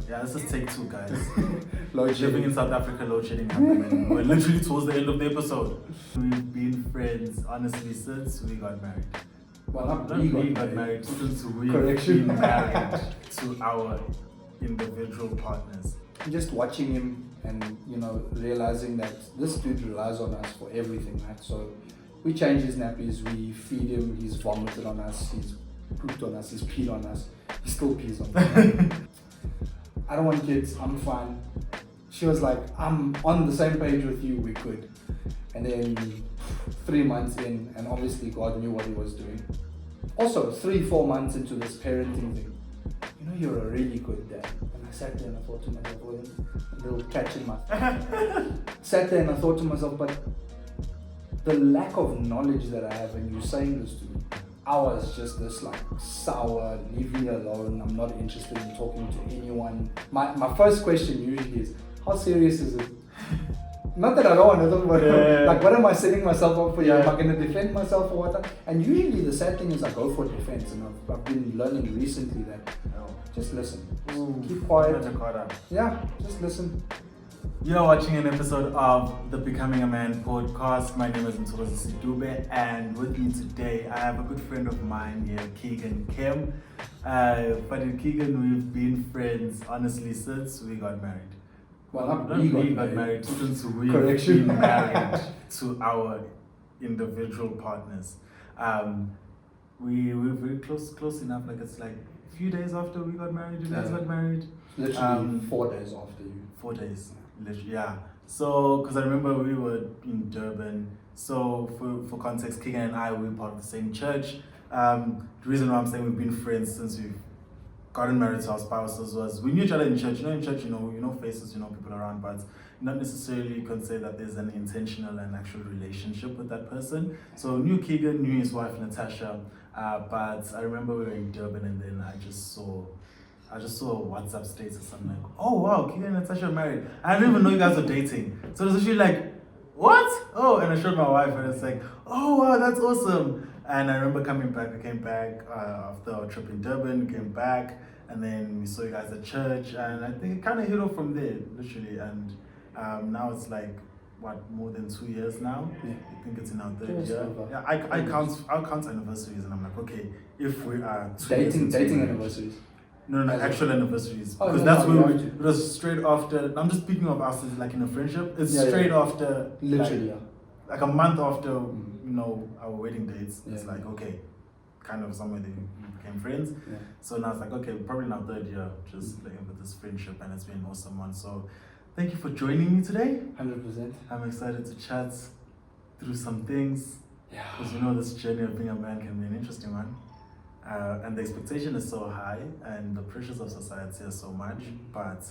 Yeah, this is take two, guys. Load Living in South Africa, load shedding happening. We're literally towards the end of the episode. We've been friends, honestly, since we got married. Well, Not we we got got married, since we've Correction. been married to our individual partners. Just watching him and, realizing that this dude relies on us for everything, right? So we change his nappies, we feed him, he's vomited on us, he's pooped on us, he's peed on us, he still pees on us. I don't want kids, I'm fine. She was like, I'm on the same page with you, we could. And then 3 months in, and obviously God knew what he was doing. Also, 3-4 months into this parenting thing, you're a really good dad. And I sat there and I thought to myself, a little catch in my sat there and I thought to myself, but the lack of knowledge that I have, and you saying this to me, I was just this like sour, leave me alone, I'm not interested in talking to anyone. My first question usually is, how serious is it? Not that I don't want to talk about it, like what am I setting myself up for? Am I going to defend myself or what? And usually the sad thing is I go for defense, and I've been learning recently that just listen, just keep quiet. Yeah, just listen. You're watching an episode of the Becoming a Man podcast. My name is Mthokozi Sidube, and with me today I have a good friend of mine here, Keegan Kemm. But in Keegan, we've been friends honestly since we got married. Well, not we got married, since we've Correction. been married to our individual partners. We're very close enough. Like it's like a few days after we got married, you guys got married. Literally 4 days after you. 4 days, literally, yeah. So, because I remember we were in Durban. So, for context, Keegan and I, we were part of the same church. The reason why I'm saying we've been friends since we've gotten married to our spouses was we knew each other in church. In church, you know faces, people around, but not necessarily you can say that there's an intentional and actual relationship with that person. So, knew Keegan, knew his wife Natasha, but I remember we were in Durban, and then I just saw a WhatsApp status. I'm like, oh wow, Keegan and Natasha are married. I didn't even know you guys were dating. So it was actually like, what? Oh, and I showed my wife, and it's like, oh wow, that's awesome. And I remember coming back. We came back after our trip in Durban, came back, and then we saw you guys at church, and I think it kind of hit off from there, literally. And now it's like, what, more than 2 years now? Yeah. I think it's in our third year. Yeah, I count anniversaries, and I'm like, okay, if we are dating anniversaries. No, actual anniversaries. Oh, because that's where it was straight after. I'm just speaking of us as like in a friendship. It's straight after. Literally, like a month after, our wedding dates. Yeah. It's like, okay, kind of somewhere they became friends. Yeah. So now it's like, okay, probably in our third year, just like with this friendship, and it's been an awesome one. So thank you for joining me today. 100%. I'm excited to chat through some things. Yeah. Because this journey of being a man can be an interesting one. And the expectation is so high, and the pressures of society are so much, but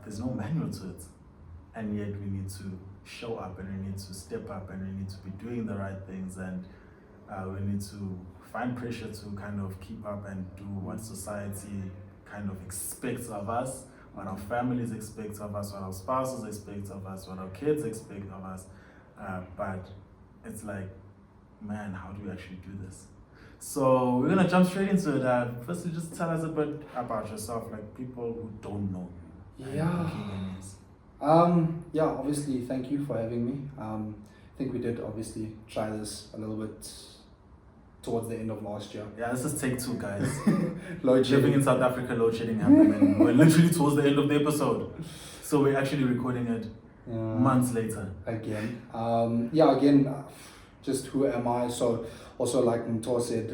there's no manual to it. And yet we need to show up, and we need to step up, and we need to be doing the right things, and we need to find pressure to kind of keep up and do what society kind of expects of us, what our families expect of us, what our spouses expect of us, what our kids expect of us. But it's like, man, how do we actually do this? So we're gonna jump straight into it. Firstly, just tell us a bit about yourself, like people who don't know. Yeah, obviously, thank you for having me. I think we did obviously try this a little bit towards the end of last year. Yeah, this is take two, guys. Load shedding. Living in South Africa, load shedding happening. We're literally towards the end of the episode. So we're actually recording it months later. Again. Just who am I? So also like Mto said,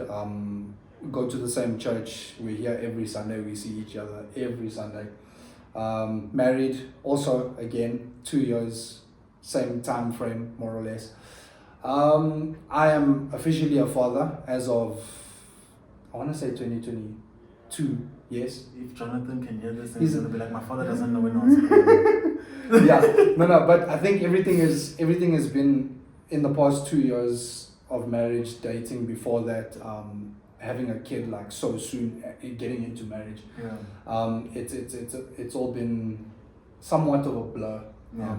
go to the same church. We're here every Sunday. We see each other every Sunday. Married also, again, 2 years, same time frame, more or less. I am officially a father as of, I want to say 2022, yes. If Jonathan can hear this, he's going to be like, my father doesn't know when I was born. Yeah, no, but I think everything has been in the past 2 years of marriage, dating, before that, having a kid like so soon, getting into marriage. Yeah. It's all been somewhat of a blur. Yeah.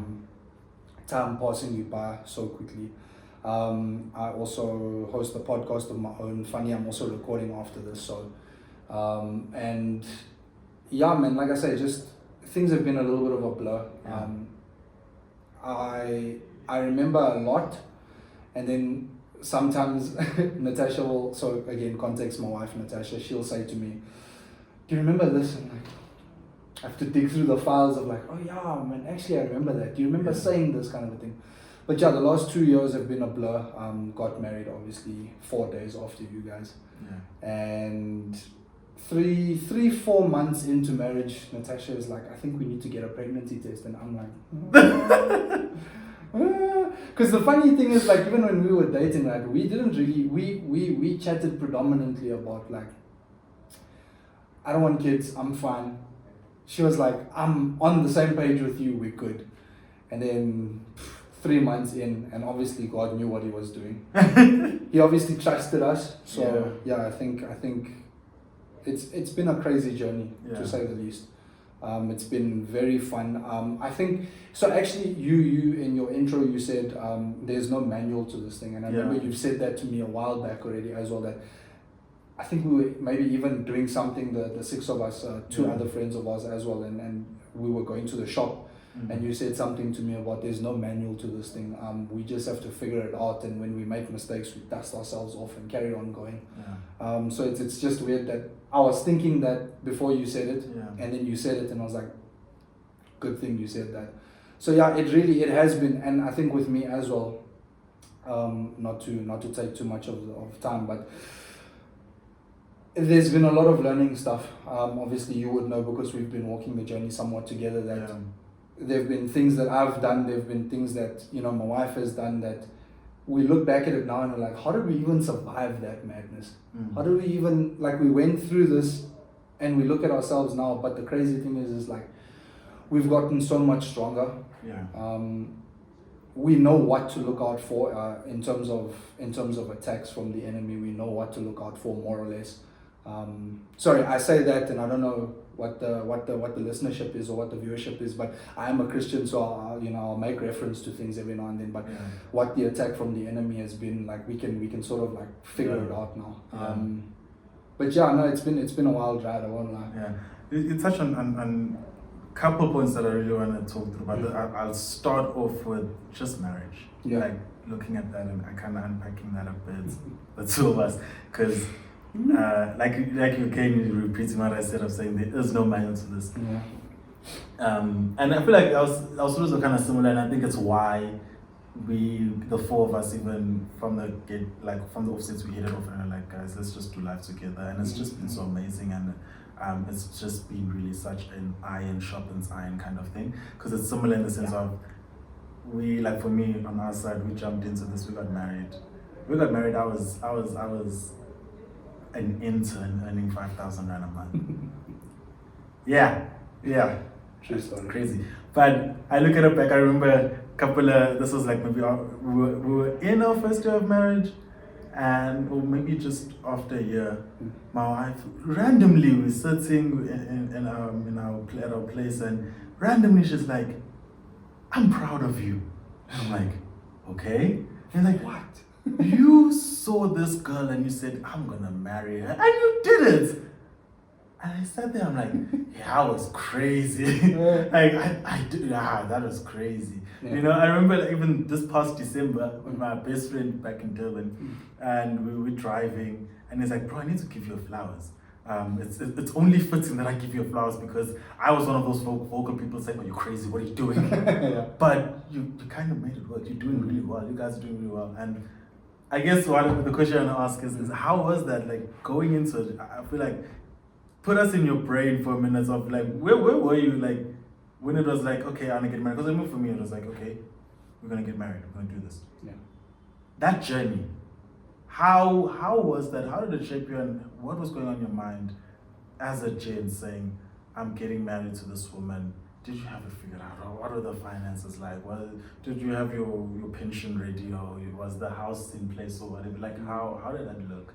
Time passing you by so quickly. I also host a podcast of my own. Funny, I'm also recording after this. So, and yeah, man, like I say, just things have been a little bit of a blur. Yeah. I remember a lot, and then sometimes Natasha will, so again, context, my wife Natasha, she'll say to me, do you remember this? And like, I have to dig through the files of like, oh yeah, man, actually I remember that. Do you remember saying this kind of a thing? But yeah, the last 2 years have been a blur. Got married obviously 4 days after you guys. Yeah. And 4 months into marriage, Natasha is like, I think we need to get a pregnancy test. And I'm like, because the funny thing is, like, even when we were dating, like, we didn't really, we chatted predominantly about like, I don't want kids, I'm fine. She was like, I'm on the same page with you, we're good. And then 3 months in, and obviously God knew what he was doing. He obviously trusted us. So yeah, I think it's been a crazy journey, to say the least. It's been very fun. I think so. Actually, you in your intro you said there's no manual to this thing, and I remember you've said that to me a while back already as well. That I think we were maybe even doing something. The 6 of us, 2 other friends of ours as well, and we were going to the shop. And you said something to me about there's no manual to this thing. We just have to figure it out, and when we make mistakes, we dust ourselves off and carry on going. So it's just weird that I was thinking that before you said it, and then you said it, and I was like, good thing you said that. So yeah, it has been, and I think with me as well. Not to take too much of time, but there's been a lot of learning stuff. Obviously, you would know because we've been walking the journey somewhat together that. There have been things that I've done, there have been things that, my wife has done that we look back at it now and we're like, how did we even survive that madness? How did we even, like, we went through this and we look at ourselves now, but the crazy thing is like, we've gotten so much stronger. We know what to look out for in terms of attacks from the enemy. We know what to look out for, more or less. Sorry, I say that, and I don't know what the listenership is or what the viewership is, but I am a Christian, so I'll make reference to things every now and then. But what the attack from the enemy has been, like, we can sort of like figure it out now. But yeah, no, it's been a wild ride. I won't lie. You touched on couple points that I really want to talk through, but I'll start off with just marriage. Like looking at that and kind of unpacking that a bit, the two of us, because. Like you came repeating what I said of saying there is no manual to this. And I feel like our stories are kind of similar, and I think it's why the 4 of us, even from the offsets, we hit it off and we're like, guys, let's just do life together. And it's just been so amazing, and it's just been really such an iron sharpens iron kind of thing, because it's similar in the sense of like for me on our side, we jumped into this, we got married. I was an intern earning 5,000 rand a month. True story. Crazy. But I look at it back, I remember this was like maybe we were in our first year of marriage, or maybe just after a year, my wife, randomly we're sitting at our place, and randomly she's like, I'm proud of you. And I'm like, okay. And like, what? You saw this girl and you said, I'm gonna marry her, and you did it. And I sat there, I'm like, yeah, I was crazy. That was crazy. I remember like, even this past December with my best friend back in Durban, and we were driving, and he's like, bro, I need to give you flowers. It's only fitting that I give you flowers, because I was one of those vocal people saying, oh, you're crazy, what are you doing? But you kind of made it work. You're doing really well. You guys are doing really well. And I guess the question I want to ask is how was that, like, going into it? I feel like, put us in your brain for a minute of like, where were you, like, when it was like, okay, I'm gonna get married? Because I remember for me, it was like, okay, we're gonna get married, we're gonna do this. That journey, how was that? How did it shape you, and what was going on in your mind as a Jane saying, I'm getting married to this woman? Did you have it figured out? Or what were the finances like? Did you have your pension ready, or was the house in place or whatever? Like, how did that look?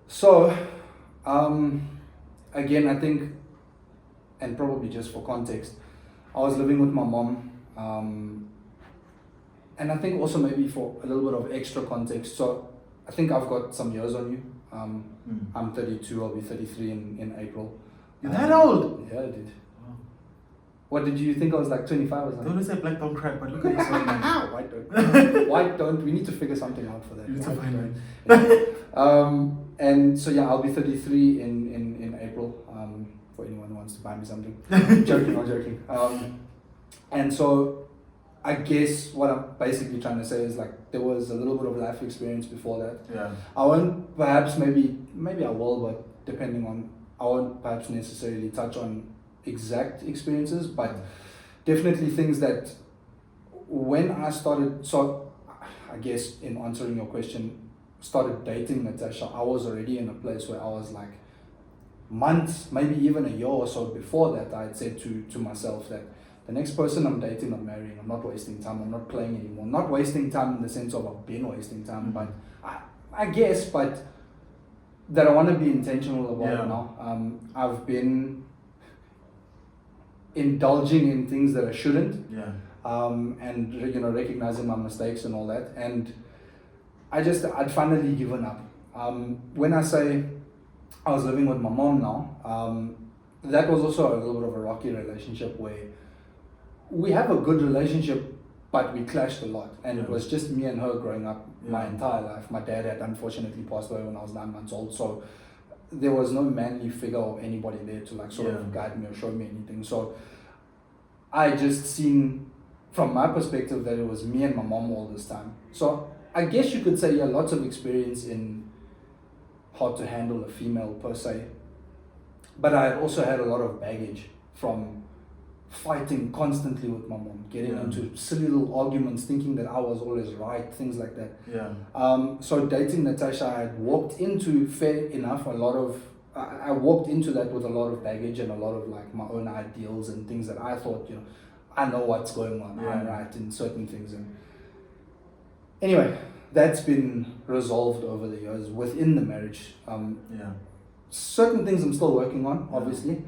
So, again, I think, and probably just for context, I was living with my mom, and I think also maybe for a little bit of extra context, so I think I've got some years on you. I'm 32, I'll be 33 in April. You're that old? Yeah, I did. Wow. What did you think I was like 25 or They something? always say black don't crack, but look at yourself, man. White don't. White don't. We need to figure something out for that. You need to White find don't. And so yeah, I'll be 33 in April. For anyone who wants to buy me something. I'm joking. And so I guess what I'm basically trying to say is like there was a little bit of life experience before that. Yeah. I won't perhaps maybe I will, but depending on, I won't perhaps necessarily touch on exact experiences, but definitely things that when I started, so I guess in answering your question, started dating Natasha, I was already in a place where I was like months, maybe even a year or so before that, I had said to myself that the next person I'm dating, I'm marrying. I'm not wasting time. I'm not playing anymore. Not wasting time in the sense of I've been wasting time, but I guess, but that I want to be intentional about it now. I've been indulging in things that I shouldn't, and recognizing my mistakes and all that. And I'd finally given up. When I say I was living with my mom now, that was also a little bit of a rocky relationship where we have a good relationship, but we clashed a lot, and it was just me and her growing up my entire life. My dad had unfortunately passed away when I was 9 months old, so there was no manly figure or anybody there to like sort of guide me or show me anything. So I just seen from my perspective that it was me and my mom all this time. So I guess you could say lots of experience in how to handle a female per se, but I also had a lot of baggage from fighting constantly with my mom, getting into silly little arguments, thinking that I was always right, things like that. So dating Natasha, I had walked into, fair enough, I walked into that with a lot of baggage and a lot of like my own ideals and things that I thought, I know what's going on, I'm right in certain things. And anyway, that's been resolved over the years within the marriage. Certain things I'm still working on, obviously.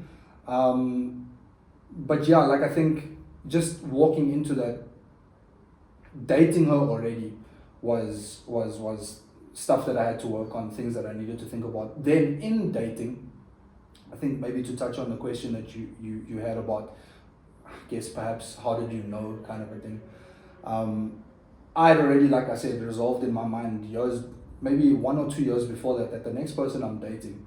But yeah, like I think just walking into that, dating her already was stuff that I had to work on, things that I needed to think about. Then in dating, I think maybe to touch on the question that you had about, I guess perhaps how did you know kind of a thing. I had already, like I said, resolved in my mind years, maybe 1 or 2 years before that the next person I'm dating,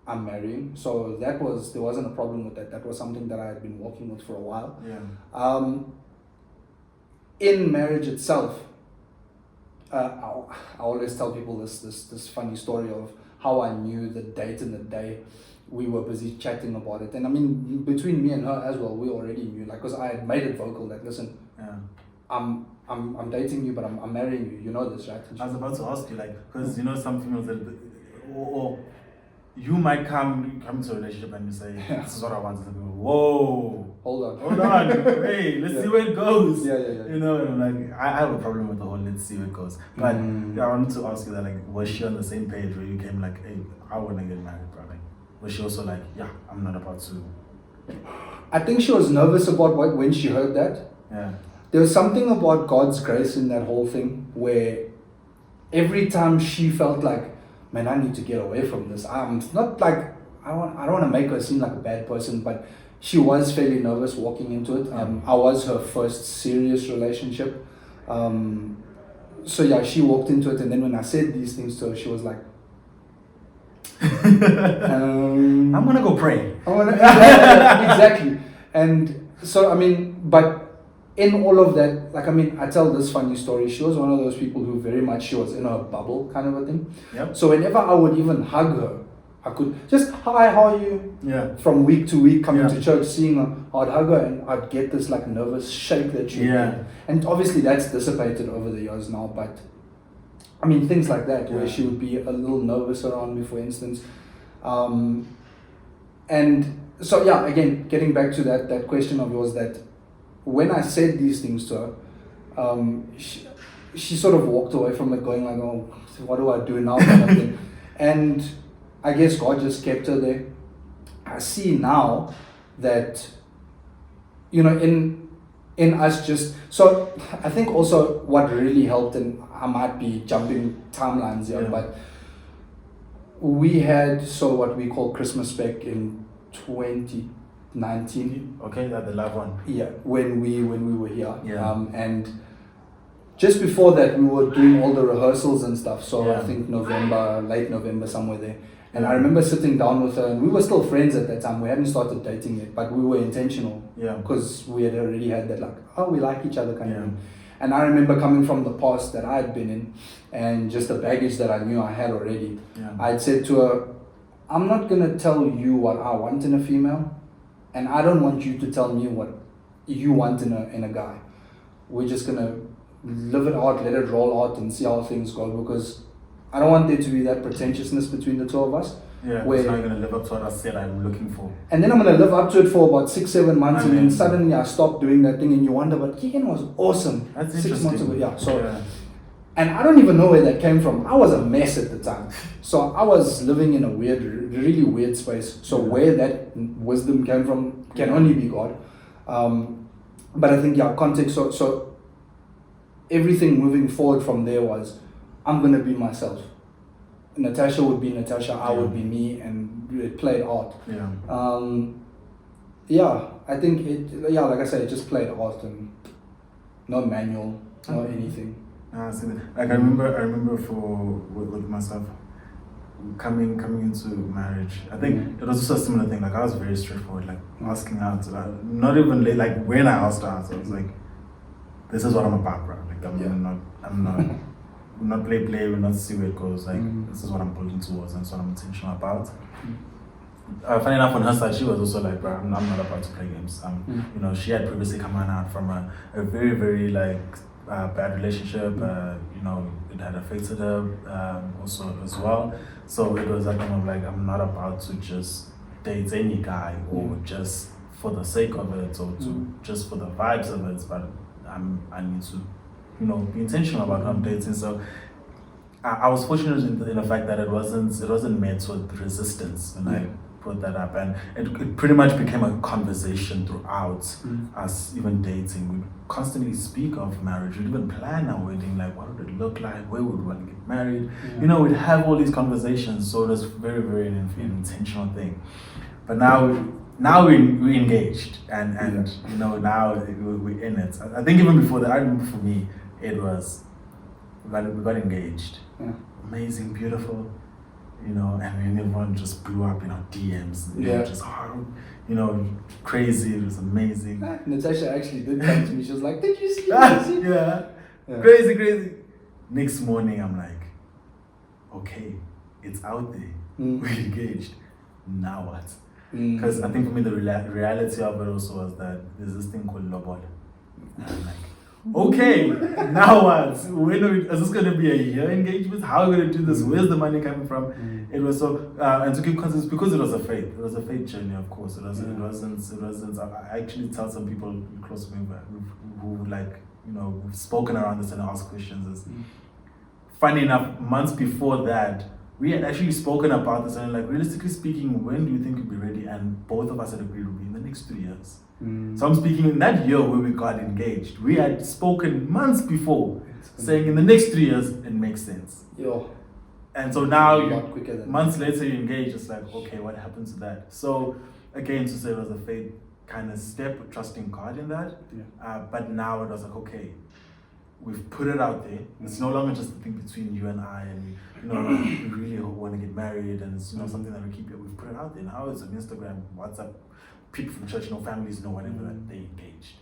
I'm marrying. So there wasn't a problem with that. That was something that I had been working with for a while. In marriage itself, I always tell people this funny story of how I knew the date and the day. We were busy chatting about it, and I mean between me and her as well, we already knew, like, because I had made it vocal that listen, I'm dating you, but I'm marrying you. You know this, right? I was about to ask you, like, because some females that, or you might come to a relationship and you say, this is what I want. And people, whoa, hold on, hey, let's see where it goes. Yeah. And I'm like, I have a problem with the whole let's see where it goes. But I wanted to ask you that, like, was she on the same page where you came like, hey, I want to get married, bro? Like, was she also like, yeah, I'm not about to? I think she was nervous about when she heard that. There was something about God's grace in that whole thing where every time she felt like, man, I need to get away from this. I'm not like, I don't want to make her seem like a bad person, but she was fairly nervous walking into it. I was her first serious relationship. So yeah, she walked into it, and then when I said these things to her, she was like, I'm going to go pray. Exactly. And so, I mean, but in all of that, like, I mean, I tell this funny story. She was one of those people who she was in her bubble kind of a thing. So whenever I would even hug her, I could just, hi, how are you? From week to week, coming to church, seeing her, I'd hug her and I'd get this like nervous shake that she had. And obviously that's dissipated over the years now, but I mean, things like that, where she would be a little nervous around me, for instance. And so, yeah, again, getting back to that question of yours, that when I said these things to her, she sort of walked away from it going like, oh, what do I do now? Kind of thing. And I guess God just kept her there. I see now that, in us just, so I think also what really helped, and I might be jumping timelines here, but we had what we call Christmas back in 2019. Okay, that the live one. Yeah, when we were here. Yeah. And just before that, we were doing all the rehearsals and stuff. So Yeah. I think late November, somewhere there. And I remember sitting down with her, and we were still friends at that time. We hadn't started dating yet, but we were intentional. Yeah. Because we had already had that, like, oh, we like each other kind of Yeah. thing. And I remember coming from the past that I had been in, and just the baggage that I knew I had already. Yeah. I had said to her, I'm not gonna tell you what I want in a female, and I don't want you to tell me what you want in a guy. We're just gonna live it out, let it roll out, and see how things go, because I don't want there to be that pretentiousness between the two of us. Yeah, where, it's not going to live up to what I said I'm looking for. And then I'm going to live up to it for about 6-7 months, and then Amazing. suddenly I stop doing that thing, and you wonder, but Keegan was awesome. That's 6 interesting. months ago. Yeah, so, Yeah. and I don't even know where that came from. I was a mess at the time. So I was living in a really weird space. So where that wisdom came from can only be God. But I think, context, so everything moving forward from there was, I'm going to be myself. Natasha would be Natasha, I would be me, and it played out. Yeah. I think like I said, it just played out, and no manual, no anything. I remember with myself coming into marriage. I think it was also a similar thing. Like I was very straightforward, like asking out. Not even late. Like when I asked out, I was like, "This is what I'm about, bro. Like I'm not play. We'll not see where it goes. Like this is what I'm building towards, and it's what I'm intentional about." Funny enough, on her side, she was also like, "Bro, I'm not about to play games." You know, she had previously come out from a very, very bad relationship. You know, it had affected her also as well. So it was like, I'm not about to just date any guy or just for the sake of it or just for the vibes of it. But I need to, you know, be intentional about who I'm dating. So I was fortunate in the fact that it wasn't met with resistance when I put that up, and it pretty much became a conversation throughout us even dating. We constantly speak of marriage. We'd even plan our wedding, like what would it look like, where would we want to get married. You know, we'd have all these conversations. So it was very, very an intentional thing. But now we engaged, and you know, now we're in it. I think even before that, I remember for me it was we got engaged. Amazing, beautiful. You know, and everyone just blew up, you know, DMs. You know, just, you know, crazy. It was amazing. Natasha actually did come to me. She was like, "Did you see that?" Yeah. Crazy. Next morning, I'm like, okay, it's out there. We're engaged. Now what? Because I think for me, the reality of it also was that there's this thing called lobola. And I'm like, okay, now what? Is this going to be a year engagement? How are we going to do this? Where's the money coming from? It was so, and to keep context, because it was a faith journey, of course. It wasn't. I actually tell some people close to me who like, you know, we've spoken around this and asked questions. Funny enough, months before that, we had actually spoken about this and like, realistically speaking, when do you think you'll be ready? And both of us had agreed would be in the next 3 years. So I'm speaking in that year where we got engaged. We had spoken months before, saying in the next 3 years, it makes sense. And so now, months later, you engage. It's like, okay, what happened to that? So again, to say it was a faith kind of step, trusting God in that. But now it was like, okay, we've put it out there. It's no longer just a thing between you and I, and you know, we really want to get married, and it's, you know, something that we keep. We've put it out there. Now it's on Instagram, WhatsApp. People from church, families know whatever that they engaged.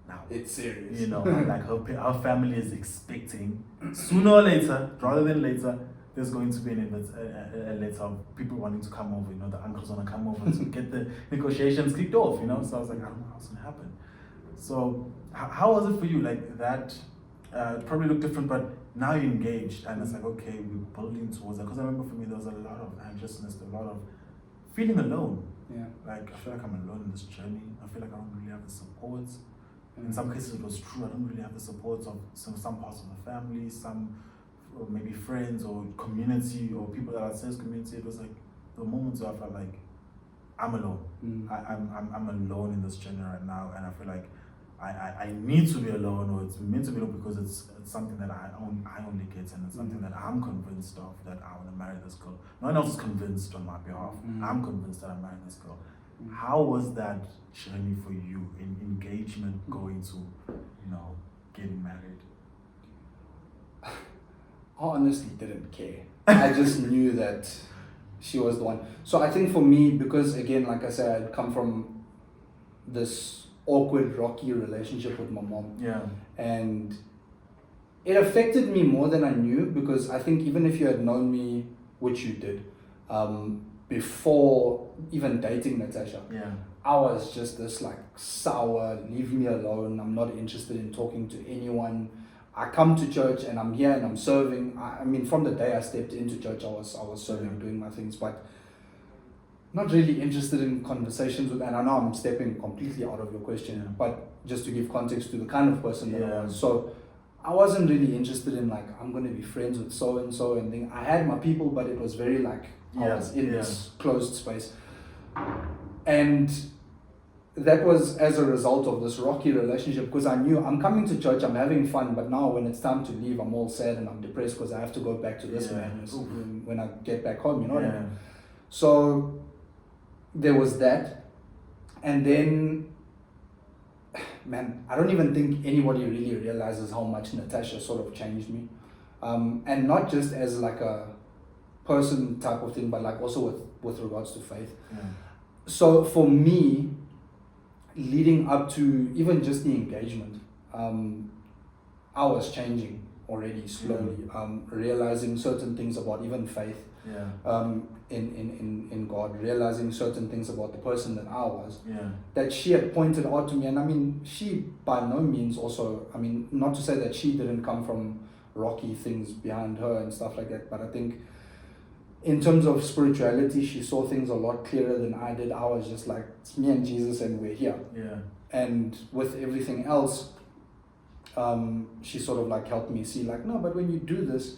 Now it's serious. You know, like our family is expecting sooner or later, rather than later, there's going to be a letter of people wanting to come over. You know, the uncles want to come over to get the negotiations kicked off. You know, so I was like, I don't know what's going to happen. So how was it for you? Like that probably looked different, but now you're engaged, and it's like, okay, we're building towards that. Because I remember for me, there was a lot of anxiousness, a lot of feeling alone. Like I feel like I'm alone in this journey. I feel like I don't really have the support. In some cases it was true. I don't really have the support of some parts of the family, some or maybe friends or community or people that are sense community. It was like the moments where I felt like I'm alone. I'm alone in this journey right now, and I feel like I need to be alone, or it's meant to be alone because it's something that I only get, and it's something that I'm convinced of, that I want to marry this girl. No one else is convinced on my behalf. I'm convinced that I'm marrying this girl. How was that journey for you in engagement going to, getting married? I honestly didn't care. I just knew that she was the one. So I think for me, because again, like I said, I'd come from this awkward, rocky relationship with my mom. Yeah. And it affected me more than I knew, because I think even if you had known me, which you did, before even dating Natasha, yeah, I was just this like sour, leave me alone, I'm not interested in talking to anyone. I come to church and I'm here and I'm serving. I mean, from the day I stepped into church, I was serving, doing my things, but not really interested in conversations with, and I know I'm stepping completely out of your question, but just to give context to the kind of person that I was. So I wasn't really interested in like, I'm going to be friends with so-and-so and thing. I had my people, but it was very like, I was in this closed space. And that was as a result of this rocky relationship, because I knew I'm coming to church, I'm having fun, but now when it's time to leave, I'm all sad and I'm depressed because I have to go back to this madness when I get back home, you know what I mean? So there was that. And then, man, I don't even think anybody really realizes how much Natasha sort of changed me. And not just as like a person type of thing, but like also with regards to faith. So for me, leading up to even just the engagement, I was changing already slowly, realizing certain things about even faith, in God, realizing certain things about the person that I was, that she had pointed out to me. And I mean, she by no means also, I mean, not to say that she didn't come from rocky things behind her and stuff like that, but I think in terms of spirituality, she saw things a lot clearer than I did. I was just like, it's me and Jesus and we're here. And with everything else, she sort of like helped me see like, no, but when you do this,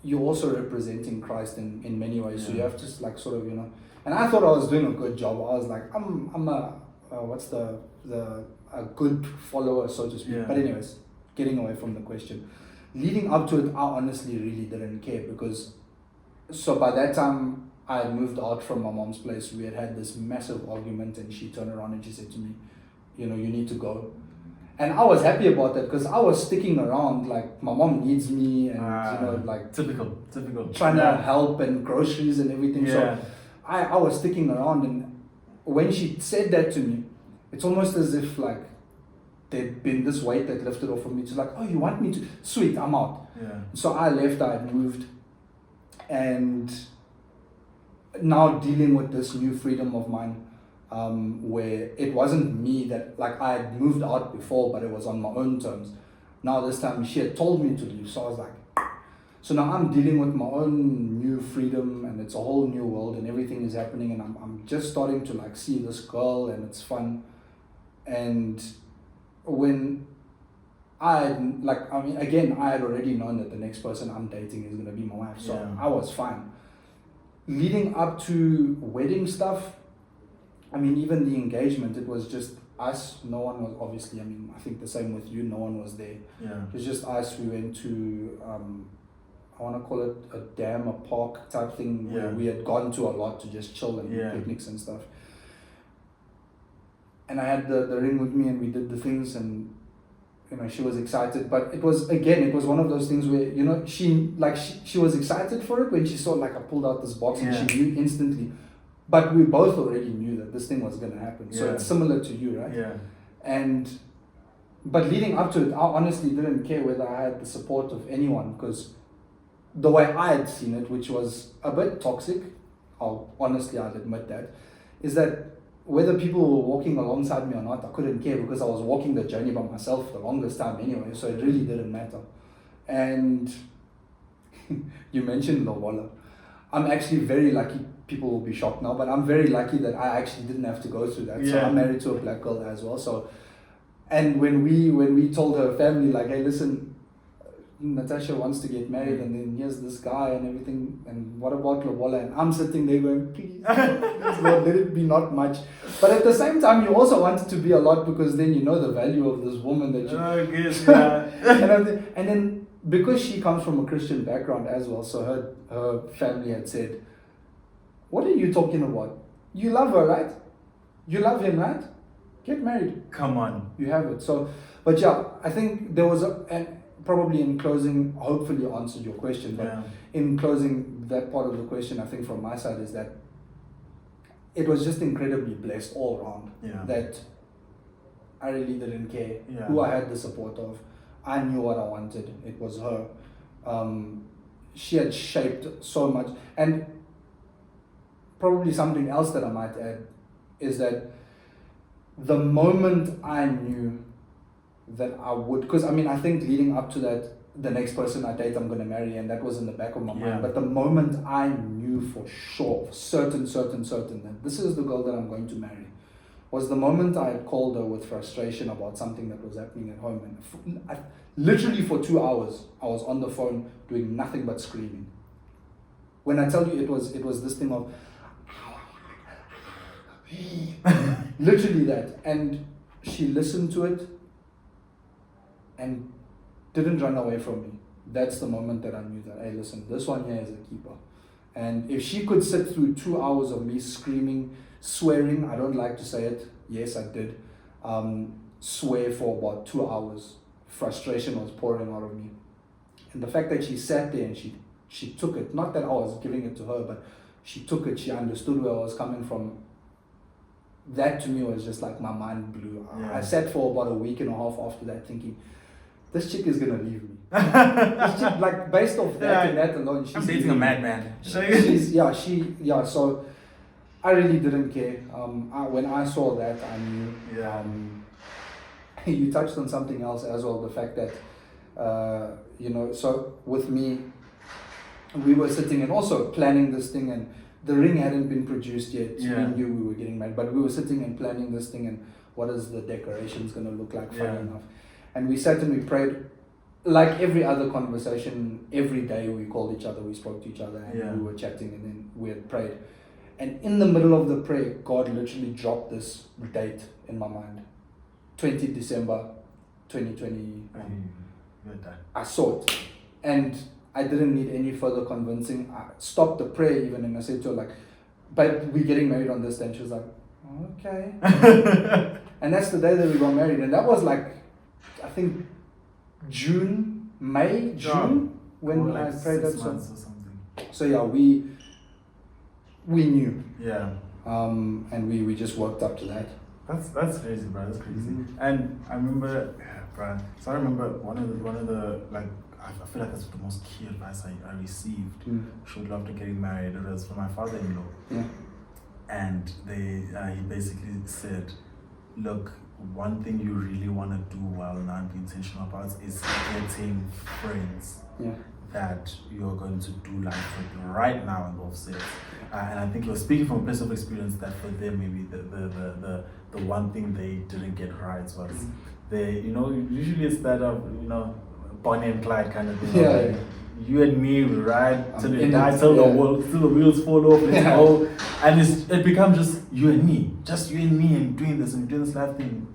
you're also representing Christ in many ways. So you have to like sort of, and I thought I was doing a good job. I was like, I'm a a good follower, so to speak. But anyways, getting away from the question, leading up to it, I honestly really didn't care, because so by that time I had moved out from my mom's place. We had this massive argument, and she turned around and she said to me, you need to go. And I was happy about that, because I was sticking around, like my mom needs me, and like typical trying to help and groceries and everything. So I was sticking around, and when she said that to me, it's almost as if like there'd been this weight that lifted off of me. It's like, oh, you want me to? Sweet, I'm out. So I left, I had moved, and now dealing with this new freedom of mine, where it wasn't me that, like, I had moved out before, but it was on my own terms. Now this time she had told me to leave, so I was like, so now I'm dealing with my own new freedom, and it's a whole new world, and everything is happening, and I'm just starting to like see this girl, and it's fun. And when I had already known that the next person I'm dating is gonna be my wife, so I was fine. Leading up to wedding stuff, I mean, even the engagement, it was just us. No one was, obviously, I mean, I think the same with you, no one was there. It was just us. We went to, I want to call it a dam, a park type thing, where we had gone to a lot to just chill and picnics and stuff. And I had the ring with me, and we did the things, and she was excited. But it was one of those things where, she was excited for it when she saw, like, I pulled out this box, and she knew instantly. But we both already knew that this thing was going to happen. So it's similar to you, right? But leading up to it, I honestly didn't care whether I had the support of anyone, because the way I had seen it, which was a bit toxic, I'll admit that, is that whether people were walking alongside me or not, I couldn't care, because I was walking the journey by myself the longest time anyway, so it really didn't matter. And you mentioned Lobola. I'm actually very lucky. People will be shocked now, but I'm very lucky that I actually didn't have to go through that. So I'm married to a black girl as well. So, and when we told her family, like, hey, listen, Natasha wants to get married, and then here's this guy and everything, and what about Lobola? And I'm sitting there going, please, please Lord, let it be not much. But at the same time, you also want it to be a lot, because then you know the value of this woman that you... Oh, yes, yeah. and then, because she comes from a Christian background as well, so her family had said, what are you talking about? You love her, right? You love him, right? Get married. Come on. You have it. So, but yeah, I think there was and probably in closing, hopefully answered your question, but in closing that part of the question, I think from my side is that it was just incredibly blessed all around. Yeah. That I really didn't care Yeah. who I had the support of. I knew what I wanted. It was her. She had shaped so much. And probably something else that I might add is that the moment I knew that I would, because I mean, I think leading up to that, the next person I date, I'm going to marry, and that was in the back of my mind. But the moment I knew for sure, certain, that this is the girl that I'm going to marry, was the moment I had called her with frustration about something that was happening at home. And literally for 2 hours, I was on the phone doing nothing but screaming. When I tell you, it was this thing of literally that. And she listened to it and didn't run away from me. That's the moment that I knew that, hey, listen, this one here is a keeper. And if she could sit through 2 hours of me screaming, swearing, I don't like to say it, yes I did, swear for about 2 hours, frustration was pouring out of me. And the fact that she sat there and she took it, not that I was giving it to her, but she took it, she understood where I was coming from. That to me was just like, my mind blew. I sat for about a week and a half after that thinking, this chick is gonna leave me. This chick, like, based off that and that alone, she's dating a madman. So I really didn't care. When I saw that, I knew. You touched on something else as well, the fact that so with me, we were sitting and also planning this thing, and the ring hadn't been produced yet. We knew we were getting married, but we were sitting and planning this thing, and what is the decorations going to look like, funny enough. And we sat and we prayed, like every other conversation. Every day we called each other, we spoke to each other, and we were chatting, and then we had prayed. And in the middle of the prayer, God literally dropped this date in my mind. 20 December 2020. I saw it. And I didn't need any further convincing. I stopped the prayer even, and I said to her, like, but we're getting married on this day. And she was like, okay. And that's the day that we got married. And that was like, I think June, when I prayed that song. So yeah, we knew. Yeah. And we just worked up to that. That's crazy, bro. That's crazy. And I remember, bro. So I remember one of the like, I feel like that's the most key advice I received shortly after getting married. It was from my father-in-law. Yeah. And he basically said, look, one thing you really want to do while not being intentional about is getting friends that you're going to do life with right now in both states. And I think you're speaking from a place of experience that for them maybe the one thing they didn't get right was usually it's that Bonnie and Clyde kind of thing. Like, you and me, we ride till we die, till the wheels fall off, let's go. And it becomes just you and me, and doing this life thing,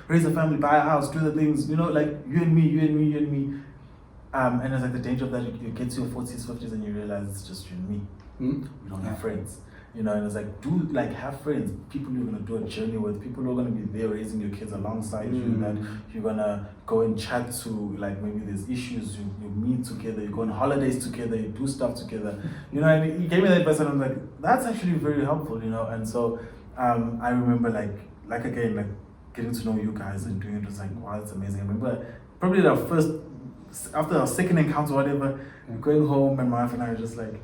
raise a family, buy a house, do the things, like you and me. And it's like the danger of that, you get to your 40s, 50s, and you realize it's just you and me. We don't have friends. And it's like, have friends, people you're going to do a journey with, people who are going to be there raising your kids alongside you, that you're going to go and chat to, like maybe there's issues, you meet together, you go on holidays together, you do stuff together, and he gave me that advice, and I'm like, that's actually very helpful, and so I remember like again, like getting to know you guys and doing it was like, wow, that's amazing. I remember probably after our second encounter, whatever, going home, and my wife and I were just like,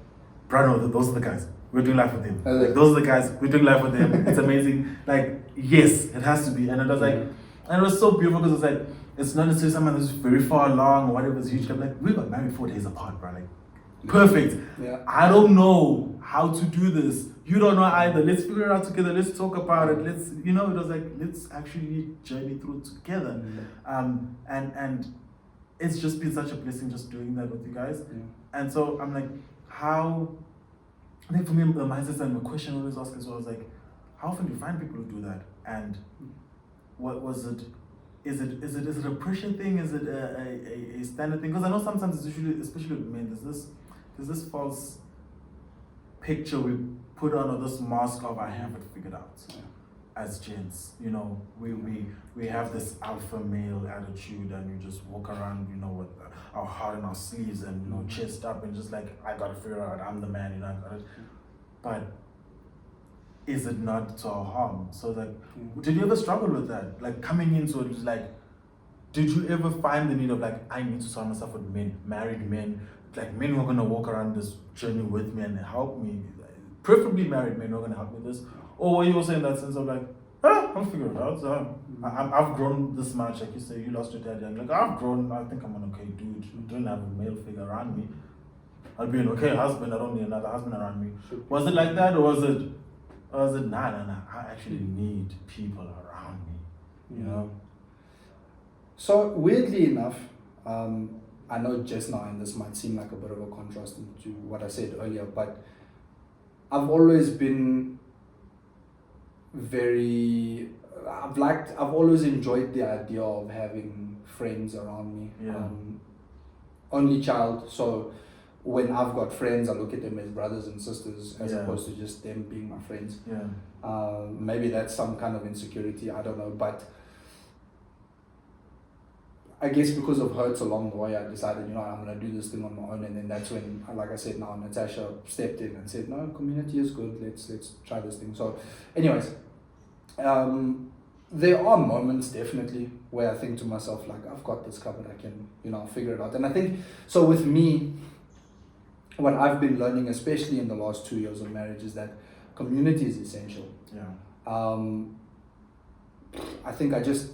bro, those are the guys. We're doing life with them. Like, those are the guys. We're doing life with them. It's amazing. Like, yes, it has to be. And it was like, and it was so beautiful because it's like, it's not necessarily someone that's very far along or whatever is huge. I'm like, we got married 4 days apart, bro. Like, perfect. Yeah. I don't know how to do this. You don't know either. Let's figure it out together. Let's talk about it. Let's, it was like, let's actually journey through together. And it's just been such a blessing just doing that with you guys. Yeah. And so I'm like, how? I think for me, the mindset and the question I always ask as well is like, how often do you find people who do that? And what was it? Is it a pressure thing? Is it a standard thing? Because I know sometimes it's usually, especially with men, there's this false picture we put on, or this mask of I have it figured out. Yeah. As gents, you know, we have this alpha male attitude, and you just walk around, you know, with our heart in our sleeves and, you know, chest up, and just like, I gotta figure out, I'm the man, you know, I got it. But is it not to our harm? So like, did you ever struggle with that? Like coming into it, was like, did you ever find the need of like, I need to surround myself with men, married men, like men who are gonna walk around this journey with me and help me, preferably married men who are gonna help me with this? Or were you also in that sense of like, I'll figure it out. I've grown this much, like you say, you lost your dad young. Like, I've grown, I think I'm an okay dude. I don't have a male figure around me. I'll be an okay husband, I don't need another husband around me. Was it like that, or was it, nah, I actually need people around me, you know? So, weirdly enough, I know just now, and this might seem like a bit of a contrast to what I said earlier, but I've always been I've always enjoyed the idea of having friends around me. Yeah. Only child, so when I've got friends, I look at them as brothers and sisters as opposed to just them being my friends. Yeah. Maybe that's some kind of insecurity, I don't know, but I guess because of hurts along the way, I decided, you know, I'm going to do this thing on my own. And then that's when, like I said, now Natasha stepped in and said, no, community is good. Let's try this thing. So anyways, there are moments definitely where I think to myself, like, I've got this covered. I can, you know, figure it out. And I think, so with me, what I've been learning, especially in the last 2 years of marriage, is that community is essential. Yeah. I think I just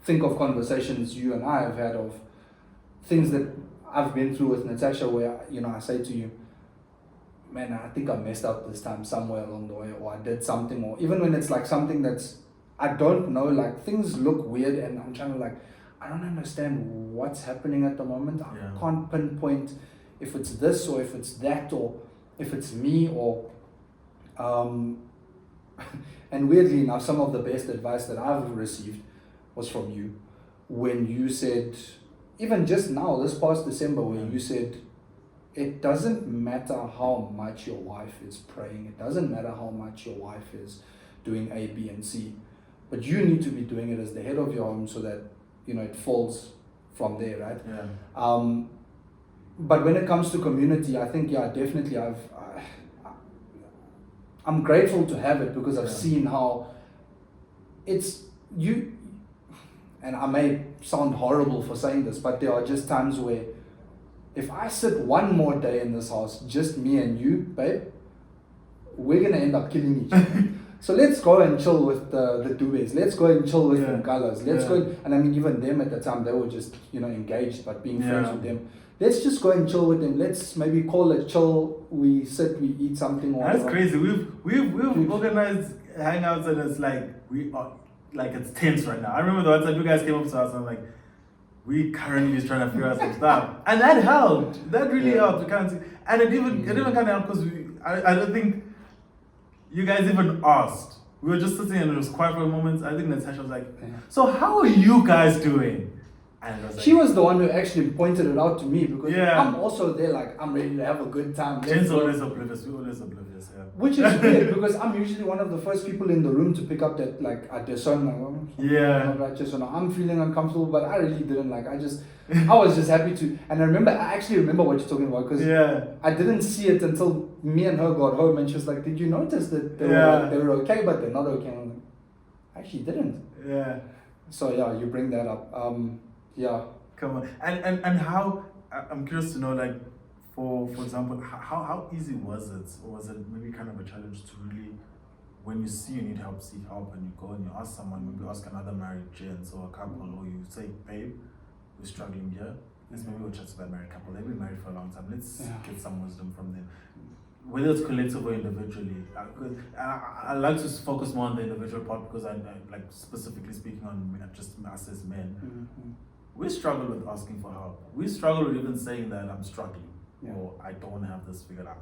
think of conversations you and I have had of things that I've been through with Natasha where, you know, I say to you, man, I think I messed up this time somewhere along the way, or I did something, or even when it's like something that's, I don't know, like things look weird and I'm trying to like, I don't understand what's happening at the moment. I can't pinpoint if it's this or if it's that or if it's me or, and weirdly enough, some of the best advice that I've received was from you when you said, even just now, this past December, where you said, it doesn't matter how much your wife is praying, it doesn't matter how much your wife is doing A, B, and C, but you need to be doing it as the head of your home so that, you know, it falls from there, right? Yeah. But when it comes to community, I think, yeah, definitely I'm grateful to have it because I've seen how it's, you, and I may sound horrible for saying this, but there are just times where if I sit one more day in this house, just me and you, babe, we're going to end up killing each other. So let's go and chill with the Dubes. Let's go and chill with them colors. Let's go. And I mean, even them at the time, they were just, you know, engaged, but being friends with them. Let's just go and chill with them. Let's maybe call it chill. We sit, we eat something. Or that's crazy. We've organized hangouts and it's like, we are, like it's tense right now. I remember the one time you guys came up to us and I'm like, we currently is trying to figure out some stuff. And that helped. That really helped. And it even kind of helped because I don't think you guys even asked. We were just sitting and it was quiet for a moment. I think Natasha was like, so how are you guys doing? And I was like, she was the one who actually pointed it out to me because I'm also there, like, I'm ready to have a good time. Jen's always oblivious. We're always oblivious, yeah. Which is weird because I'm usually one of the first people in the room to pick up that, like, I discern, like, I'm feeling uncomfortable, but I really didn't, like, I was just happy to, and I actually remember what you're talking about because I didn't see it until me and her got home and she was like, did you notice that they were okay, but they're not okay? And I'm like, I actually didn't. Yeah. So yeah, you bring that up. Yeah. Come on. And how, I'm curious to know, like, for example, how easy was it? Or was it maybe kind of a challenge to really, when you see you need help, seek help, and you go and you ask someone, maybe ask another married gent or a couple, or you say, babe, we're struggling here. Let's maybe we'll chat to that married couple. They've been married for a long time. Let's get some wisdom from them. Whether it's collective or individually. I like to focus more on the individual part because I like specifically speaking on just us as men. Mm-hmm. we struggle with asking for help. We struggle with even saying that I'm struggling Yeah. or I don't have this figured out.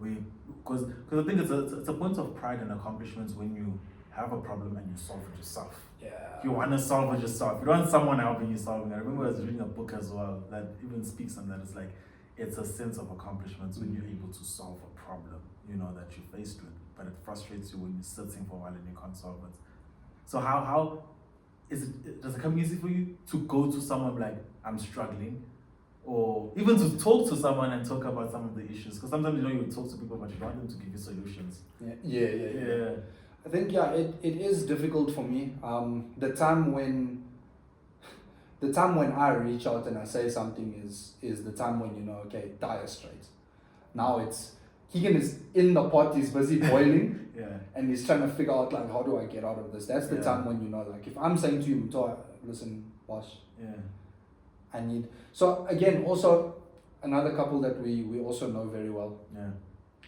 Because I think it's a point of pride and accomplishments when you have a problem and you solve it yourself. Yeah. You want to solve it yourself. You don't want someone helping you solving it. I remember I was reading a book as well that even speaks on that. It's like it's a sense of accomplishments when you're able to solve a problem, that you're faced with. But it frustrates you when you're sitting for a while and you can't solve it. So how is it? Does it come easy for you to go to someone like I'm struggling, or even to talk to someone and talk about some of the issues? Because sometimes you talk to people, but you want them to give you solutions. Yeah. I think it is difficult for me. The time when I reach out and I say something is the time when okay, dire straits. Now it's Keegan is in the pot, he's busy boiling. Yeah. And he's trying to figure out like how do I get out of this. That's the time when like if I'm saying to you, Mtoa, listen, boss. Yeah. I need. So again, also another couple that we also know very well. Yeah.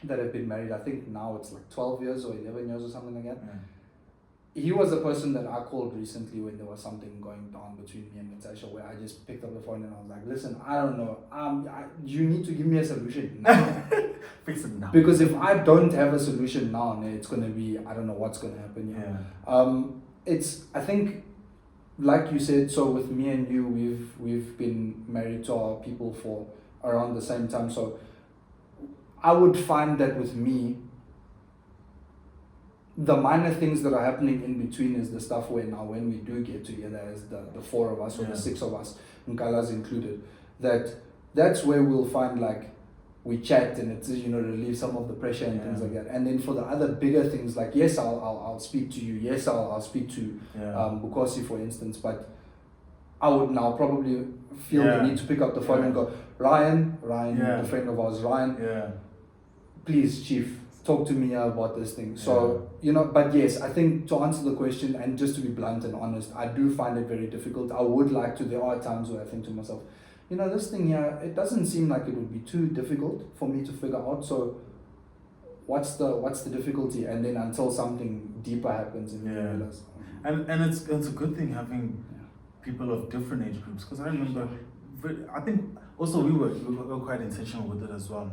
That have been married. I think now it's like 12 years or 11 years or something like that. Yeah. He was the person that I called recently when there was something going down between me and Natasha, where I just picked up the phone and I was like, listen, I don't know. You need to give me a solution now. Fix it now. Because if I don't have a solution now, it's going to be, I don't know what's going to happen. I think, like you said, so with me and you, we've been married to our people for around the same time. So I would find that with me, the minor things that are happening in between is the stuff where now when we do get together as the four of us or the six of us, Nkala's included, that's where we'll find like we chat and it's relieve some of the pressure and things like that. And then for the other bigger things like yes, I'll speak to you. Yes, I'll speak to Bukosi for instance, but I would now probably feel the need to pick up the phone and go, Ryan, the friend of ours, Ryan, please, Chief, talk to me about this thing. So, but yes, I think to answer the question and just to be blunt and honest, I do find it very difficult. I would like to, there are times where I think to myself, this thing here, it doesn't seem like it would be too difficult for me to figure out. So what's the difficulty? And then until something deeper happens and you realize. And it's a good thing having people of different age groups, because I remember, I think also we were quite intentional with it as well,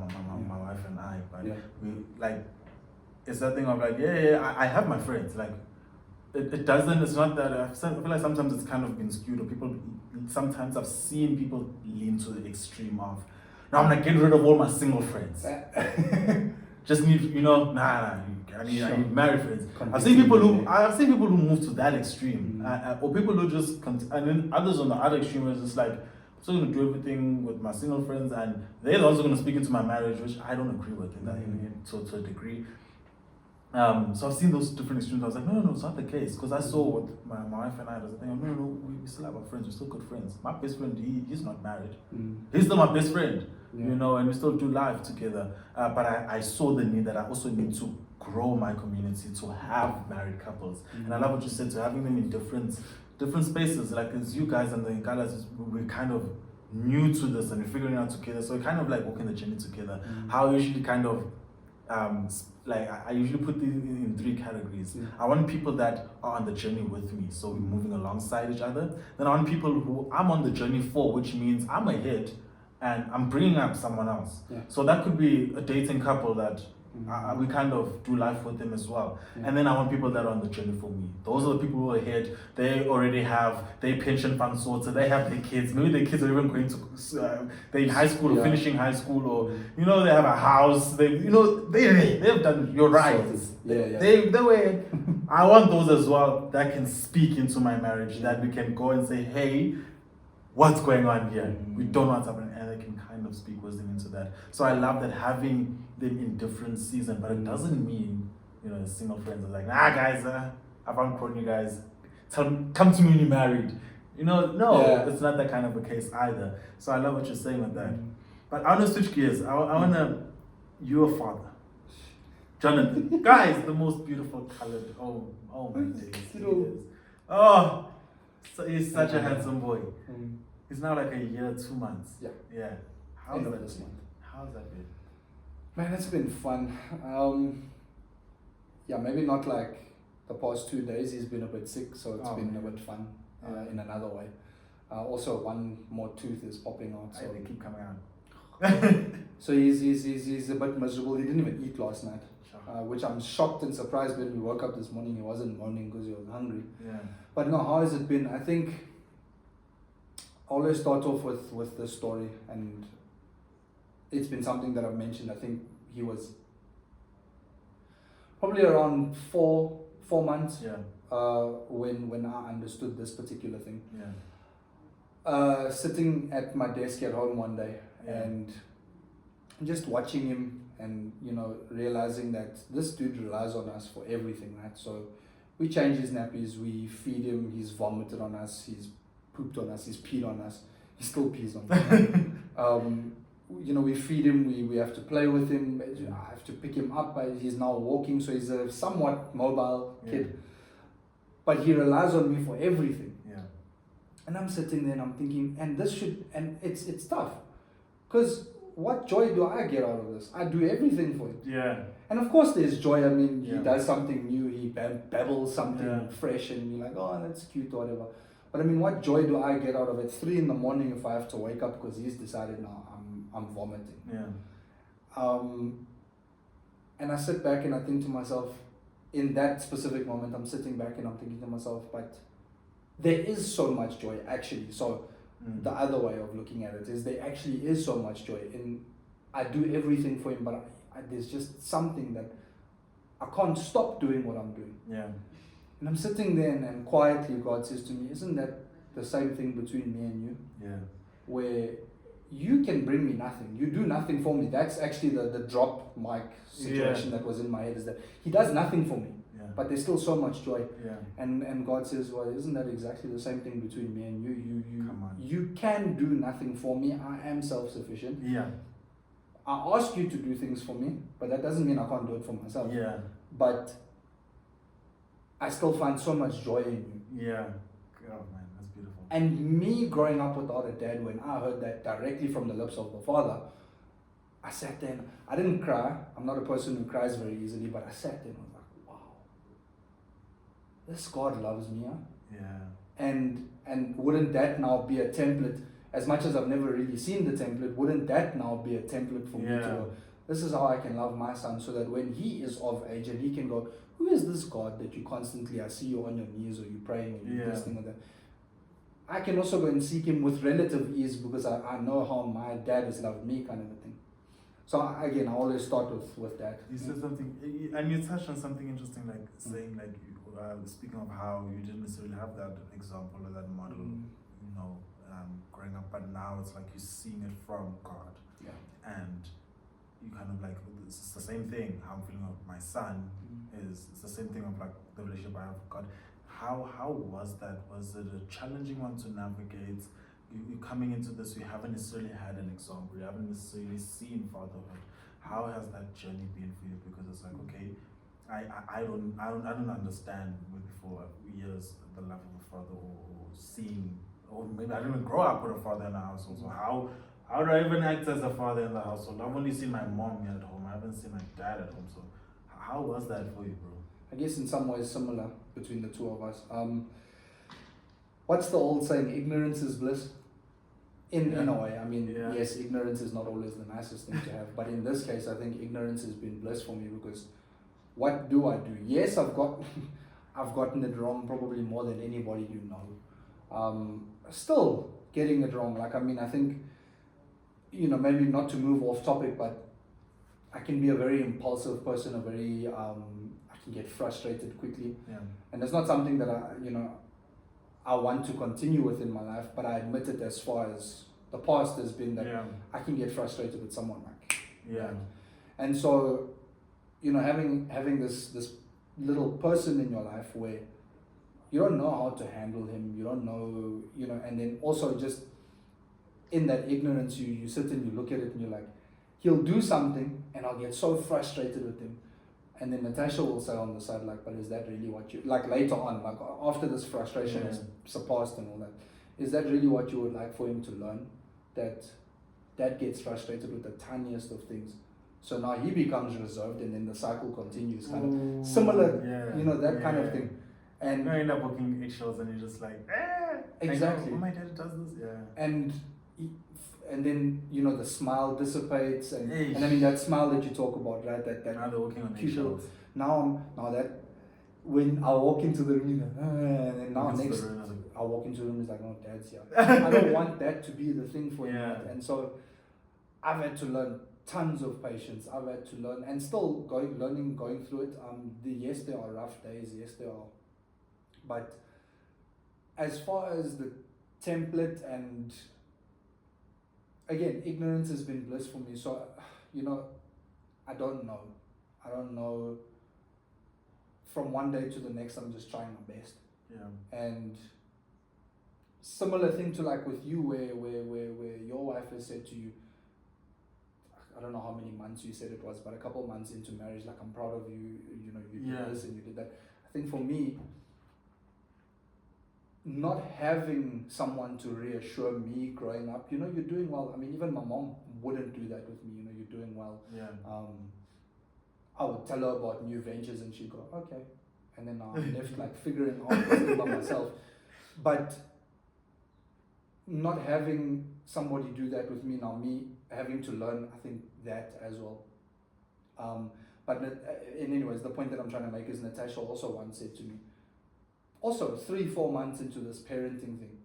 my wife and I, but we like, it's that thing of like, I have my friends, like, it's not that, I feel like sometimes it's kind of been skewed, or sometimes I've seen people lean to the extreme of, now I'm gonna get rid of all my single friends. Just need, I need married friends. I've seen people who move to that extreme, or people who just, and then others on the other extreme is just like, I'm still gonna do everything with my single friends, and they're also gonna speak into my marriage, which I don't agree with to a degree. So I've seen those different extremes. I was like, no, it's not the case, because I saw with my wife and I was like, no, we still have our friends, we're still good friends. My best friend, he's not married. He's still my best friend, and we still do life together. But I saw the need that I also need to grow my community to have married couples. And I love what you said, to having them in different spaces. Like as you guys and the Nkalas, we're kind of new to this and we're figuring it out together. So we're kind of like walking the journey together. How I usually kind of I usually put these in three categories. I want people that are on the journey with me, so we're moving alongside each other. Then I want people who I'm on the journey for, which means I'm ahead and I'm bringing up someone else. So that could be a dating couple that we kind of do life with them as well. And then I want people that are on the journey for me. Those are the people who are ahead. They already have their pension fund sorted. They have their kids. Maybe their kids are even going to, they're in high school or finishing high school, or they have a house. They've done your rights. They were. I want those as well that can speak into my marriage. That we can go and say, hey, what's going on here? We don't know what's happening, and they can kind of speak wisdom into that. So I love that having them in different seasons, but it doesn't mean, single friends are like, nah guys, I found corn, you guys, come to me when you're married. It's not that kind of a case either. So I love what you're saying with that. But I want to switch gears. I want to, you're a father. Jonathan, guys, the most beautiful colored, oh my days. He is. Oh, so he's such a handsome boy. He's now like a year, 2 months. Yeah. How's that this month? How's that been? Man, it's been fun. Maybe not like the past 2 days. He's been a bit sick, so it's been a bit fun in another way. Also, one more tooth is popping out. So They keep coming out. So he's a bit miserable. He didn't even eat last night, Sure. which I'm shocked and surprised when we woke up this morning. He wasn't moaning because he was hungry. Yeah. But no, how has it been? I think I always start off with this story, and it's been something that I've mentioned. I think he was probably around four months Yeah. when I understood this particular thing. Yeah. Sitting at my desk at home one day, Yeah. and just watching him, and realizing that this dude relies on us for everything, right? So we change his nappies, we feed him, he's vomited on us, he's pooped on us, he's peed on us, he still pees on us. We feed him, we have to play with him, I have to pick him up, he's now walking, so he's a somewhat mobile kid. But he relies on me for everything. Yeah. And I'm sitting there and I'm thinking, and it's tough. Because what joy do I get out of this? I do everything for him. Yeah. And of course there's joy. I mean, he Yeah. does something new, he babbles something Yeah. fresh, and you're like, oh, that's cute or whatever. But I mean, what joy do I get out of it? 3 a.m. if I have to wake up because he's decided, no, I'm vomiting. Yeah. And I sit back and I think to myself, in that specific moment, I'm sitting back and I'm thinking to myself, but there is so much joy actually. So the other way of looking at it is there actually is so much joy in I do everything for him, but there's just something that I can't stop doing what I'm doing. Yeah. And I'm sitting there and quietly God says to me, isn't that the same thing between me and you? Yeah. Where you can bring me nothing. You do nothing for me. That's actually the drop mic situation that was in my head, is that he does nothing for me. Yeah. But there's still so much joy. Yeah. And God says, well, isn't that exactly the same thing between me and you? Come on. You can do nothing for me. I am self-sufficient. Yeah. I ask you to do things for me, but that doesn't mean I can't do it for myself. Yeah. But I still find so much joy in you. Yeah. Oh man, that's beautiful. And me growing up without a dad, when I heard that directly from the lips of the father, I sat there and I didn't cry. I'm not a person who cries very easily, but I sat there and I was like, wow, this God loves me. Huh? Yeah. And wouldn't that now be a template? As much as I've never really seen the template, wouldn't that now be a template for me to go, this is how I can love my son, so that when he is of age and he can go, who is this God that you constantly, I see you on your knees or you praying or you this thing or that. I can also go and seek him with relative ease because I know how my dad has loved me, kind of a thing. So again, I always start with that. You said something, and you touched on something interesting, like saying, like, speaking of how you didn't necessarily have that example or that model, growing up, but now it's like you're seeing it from God. Yeah. And you kind of like, it's the same thing, how I'm feeling of my son, it's the same thing of like the relationship I have with God. How was that? Was it a challenging one to navigate? You coming into this, you haven't necessarily had an example, you haven't necessarily seen fatherhood. How has that journey been for you? Because it's like, okay, I don't understand maybe for years the love of a father, or seeing, or maybe I didn't even grow up with a father in the household. So how do I even act as a father in the household? I've only seen my mom here at home. I haven't seen my dad at home. So how was that for you, bro? I guess in some ways similar between the two of us. What's the old saying? Ignorance is bliss. In a way, I mean, yes, ignorance is not always the nicest thing to have, but in this case, I think ignorance has been bliss for me, because what do I do? Yes, I've gotten it wrong probably more than anybody you know. Still getting it wrong. Like, I mean, I think, maybe not to move off topic, but I can be a very impulsive person, I can get frustrated quickly. Yeah. And it's not something that I want to continue with in my life, but I admit it as far as the past has been, that I can get frustrated with someone like. Yeah. And so, having this little person in your life where you don't know how to handle him, you don't know, and then also just in that ignorance, you sit and you look at it and you're like, he'll do something and I'll get so frustrated with him. And then Natasha will say on the side, like, but is that really what you, like later on, like after this frustration is surpassed and all that, is that really what you would like for him to learn? That gets frustrated with the tiniest of things. So now he becomes reserved and then the cycle continues, kind of similar, that kind of thing. And you end up walking eggshells and you're just like, Exactly. I know, oh, my dad does this. Yeah. And then the smile dissipates, and Eish. I mean that smile that you talk about, right? That Now they're walking on cute eggshells. now that when I walk into the room, and then now Into next the room, I was like, I walk into the room, it's like, no, Dad's here. I don't want that to be the thing for him. Yeah. Right? And so I've had to learn tons of patience. I've had to learn, and still going through it. Yes, there are rough days. Yes, there are. But as far as the template, and again, ignorance has been bliss for me. So, I don't know. From one day to the next, I'm just trying my best. yeah. And similar thing to like with you, where your wife has said to you, I don't know how many months you said it was, but a couple months into marriage, like, I'm proud of you. You did this and you did that. I think for me, not having someone to reassure me growing up, you're doing well. I mean, even my mom wouldn't do that with me. You're doing well. Yeah. I would tell her about new ventures and she'd go, okay. And then I'm left like figuring out this by myself. But not having somebody do that with me, now me having to learn, I think that as well. But anyways, the point that I'm trying to make is Natasha also once said to me, also 3-4 months into this parenting thing,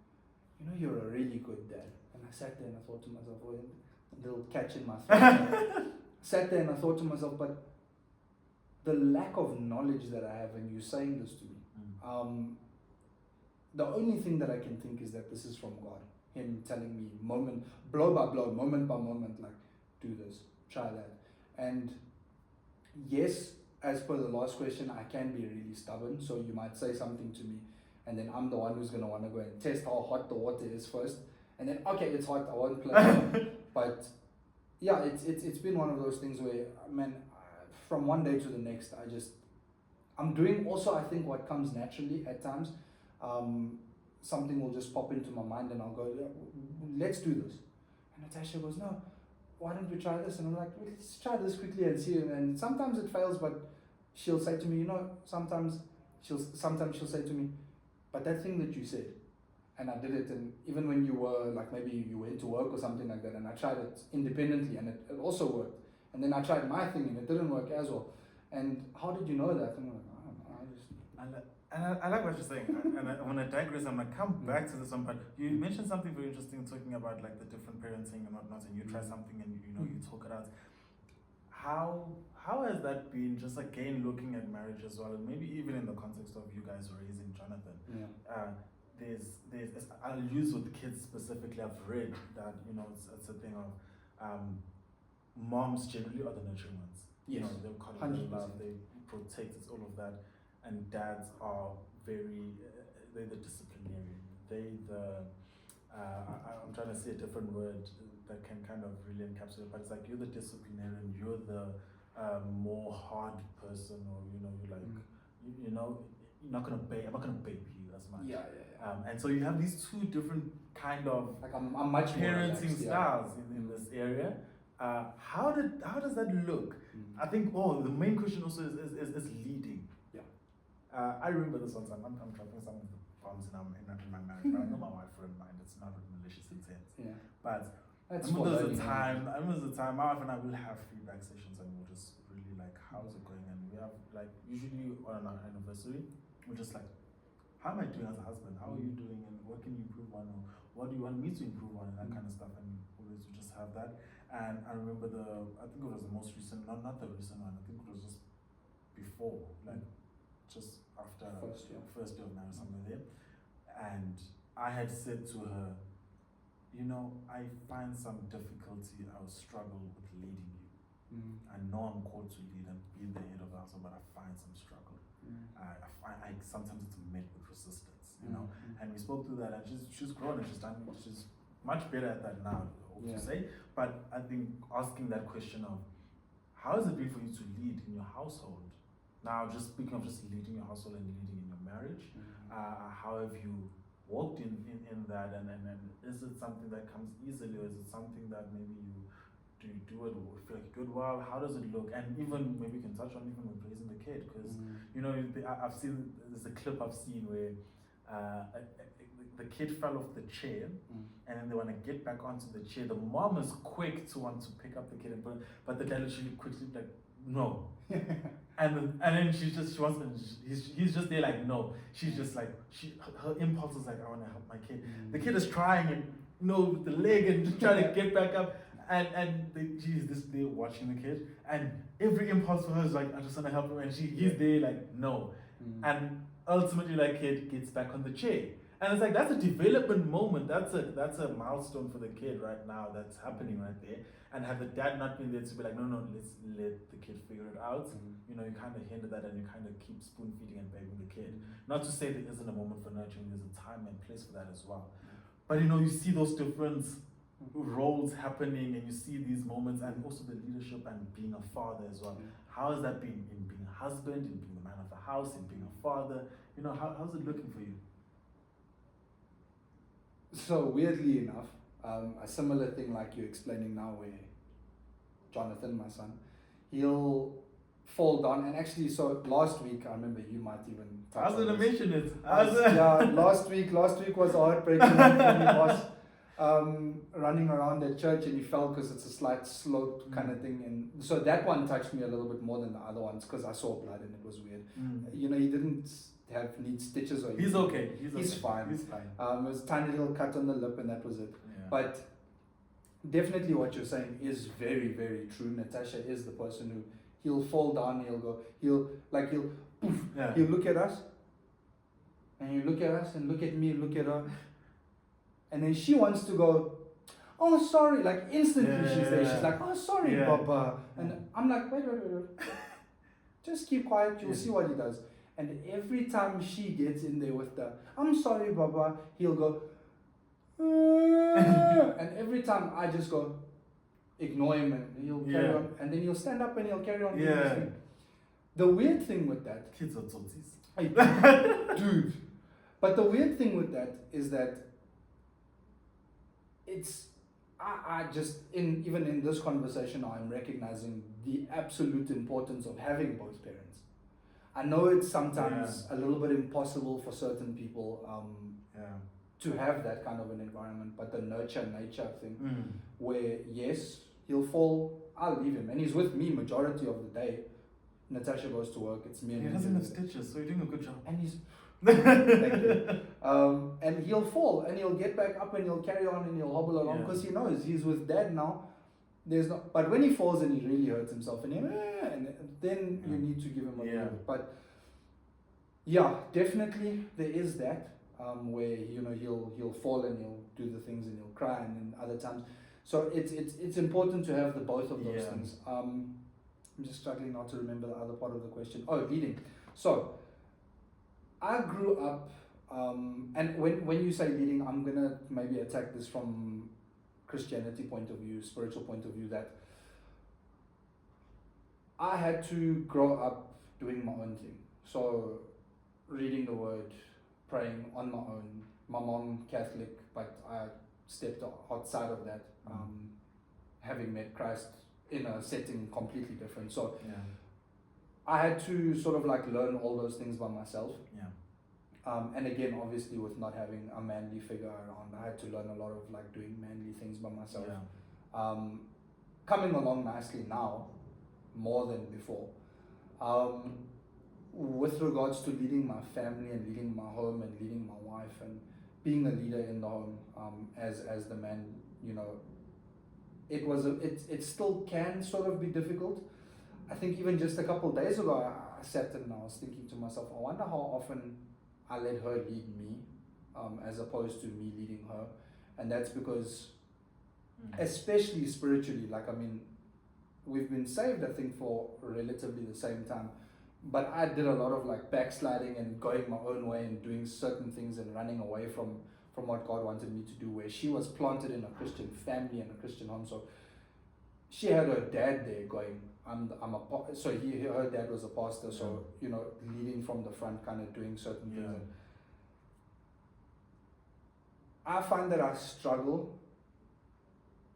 you're a really good dad. And I sat there and I thought to myself, oh, a little catch in my throat. Sat there and I thought to myself, but the lack of knowledge that I have, and you saying this to me, the only thing that I can think is that this is from God. Him telling me blow by blow, moment by moment, like, do this, try that. And yes, as per the last question, I can be really stubborn. So you might say something to me, and then I'm the one who's going to want to go and test how hot the water is first. And then, okay, it's hot, I won't play. But yeah, it's been one of those things where, man, from one day to the next, I'm doing also, I think, what comes naturally at times. Something will just pop into my mind and I'll go, let's do this. And Natasha goes, no, why don't we try this? And I'm like, let's try this quickly and see. And sometimes it fails, but she'll say to me, sometimes she'll say to me, but that thing that you said, and I did it, and even when you were like, maybe you went to work or something like that, and I tried it independently and it also worked. And then I tried my thing and it didn't work as well. And how did you know that? And I'm like, I don't know, I like what you're saying, and I want to digress. I'm gonna come back to this one, but you mentioned something very interesting, talking about like the different parenting and whatnot, and you try something and you talk it out. How has that been? Just again looking at marriage as well, and maybe even in the context of you guys raising Jonathan. Yeah. There's I'll use with kids specifically. I've read that it's a thing of moms generally are the nurturing ones. Yes. They're constantly love, they protect, it's all of that. And dads are very, they're the disciplinarian. I'm trying to say a different word that can kind of really encapsulate, but it's like you're the disciplinarian, you're the more hard person, or you're like, I'm not gonna baby you as much. Yeah. And so you have these two different kind of like I'm much parenting styles in this area. How does that look? I think the main question also is leading. Yeah. I remember this one time. I'm dropping some of the bombs in my marriage. But I know my wife wouldn't mind. It's not with malicious intent. Yeah. But I That's remember there was a time my wife and I will have feedback sessions and we'll just really like, how's it going? And we have like usually on our anniversary, we're just like, how am I doing as a husband? How are you doing? And what can you improve on? Or what do you want me to improve on? And that kind of stuff. And always we just have that. And I remember I think it was the most recent, not the recent one. I think it was just before, like just after first year of marriage, somewhere there. And I had said to her, I find some difficulty, I will struggle with leading you. I know I'm called to lead and be the head of the household, but I find some struggle. I sometimes it's met with resistance, And we spoke through that, and she's grown and she's much better at that now, to say. But I think asking that question of how has it been for you to lead in your household? Now, just speaking of just leading your household and leading in your marriage, how have you walked in that, and is it something that comes easily, or is it something that maybe you do it or feel like good? Well, how does it look? And even maybe you can touch on even with raising the kid, because I've seen, there's a clip I've seen where the kid fell off the chair, and then they want to get back onto the chair. The mom is quick to want to pick up the kid and put it, but the dad literally quickly like, no. and then she wants to, he's just there like, no. She's just like, her impulse is like, I want to help my kid. The kid is trying and with the leg and just trying to get back up, and she's this there watching the kid, and every impulse for her is like, I just want to help him, and he's there like, no. And ultimately that kid gets back on the chair. And it's like, that's a development moment. That's a milestone for the kid right now that's happening right there. And had the dad not been there to be like, no, let's let the kid figure it out. You know, you kind of hinder that, and you kind of keep spoon feeding and begging the kid. Not to say there isn't a moment for nurturing. There's a time and place for that as well. But you know, you see those different roles happening, and you see these moments, and also the leadership and being a father as well. How has that been in being a husband, in being the man of the house, in being a father? You know, how's it looking for you? So weirdly enough, a similar thing like you're explaining now, where Jonathan, my son, he'll fall down, and actually, so last week, I remember you might even touch I was going to mention it. Last week was a heartbreaking one for me, boss. Running around at church, and he fell because it's a slight slope kind of thing, and so that one touched me a little bit more than the other ones because I saw blood and it was weird. You know, he didn't need stitches or anything. He's okay. He's fine. He's fine. It was a tiny little cut on the lip, and that was it. Yeah. But definitely what you're saying is very, very true. Natasha is the person who, he'll fall down, he'll poof, Yeah. he'll look at us, and he'll look at us, and look at me, and look at her, and then she wants to go, oh sorry, like instantly she's there. She's like, oh sorry, Papa, and I'm like, wait, just keep quiet, you'll see what he does. And every time she gets in there with the, I'm sorry, Baba, he'll go, and every time I just go, ignore him, and he'll carry on, and then he'll stand up and he'll carry on doing his thing. The weird thing with that, kids are totsies. Dude, but the weird thing with that is that it's, I just, even in this conversation now, I'm recognizing the absolute importance of having both parents. I know it's sometimes a little bit impossible for certain people to have that kind of an environment, but the nurture nature thing, where yes, he'll fall, I'll leave him, and he's with me majority of the day. Natasha goes to work, it's me and he doesn't have stitches, so you're doing a good job. And he's thank you. And he'll fall, and he'll get back up, and he'll carry on, and he'll hobble along because he knows he's with dad now. There's no, but when he falls and he really hurts himself, and then you need to give him a little. But yeah, definitely there is that where he'll fall and he'll do the things and he'll cry, and then other times. So it's important to have the both of those things. I'm just struggling now to remember the other part of the question. Oh, leading. So I grew up, and when you say leading, I'm gonna maybe attack this from Christianity point of view, spiritual point of view, that I had to grow up doing my own thing. So reading the word, praying on my own. My mom Catholic, but I stepped outside of that, having met Christ in a setting completely different. So I had to sort of like learn all those things by myself. And again, obviously with not having a manly figure around, I had to learn a lot of like doing manly things by myself. Coming along nicely now, more than before. With regards to leading my family and leading my home and leading my wife and being a leader in the home, as the man, it still can sort of be difficult. I think even just a couple of days ago, I sat and I was thinking to myself, I wonder how often I let her lead me, as opposed to me leading her. And that's because, especially spiritually, we've been saved, I think, for relatively the same time. But I did a lot of like backsliding and going my own way and doing certain things and running away from what God wanted me to do, where she was planted in a Christian family and a Christian home. So she had her dad there going, her dad was a pastor, so, leading from the front, kind of doing certain things. And I find that I struggle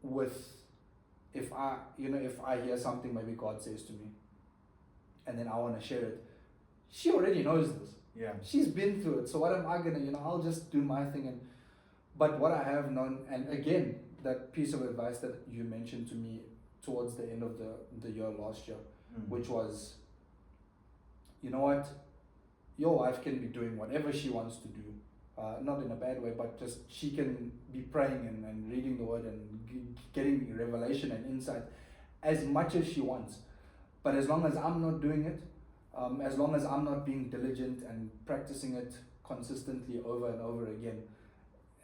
with, if I hear something maybe God says to me, and then I want to share it, she already knows this. Yeah. She's been through it. So what am I gonna, I'll just do my thing. But what I have known, and again, that piece of advice that you mentioned to me towards the end of the year last year, which was, you know what, your wife can be doing whatever she wants to do. Not in a bad way, but just she can be praying and reading the word and getting revelation and insight as much as she wants. But as long as I'm not doing it, as long as I'm not being diligent and practicing it consistently over and over again,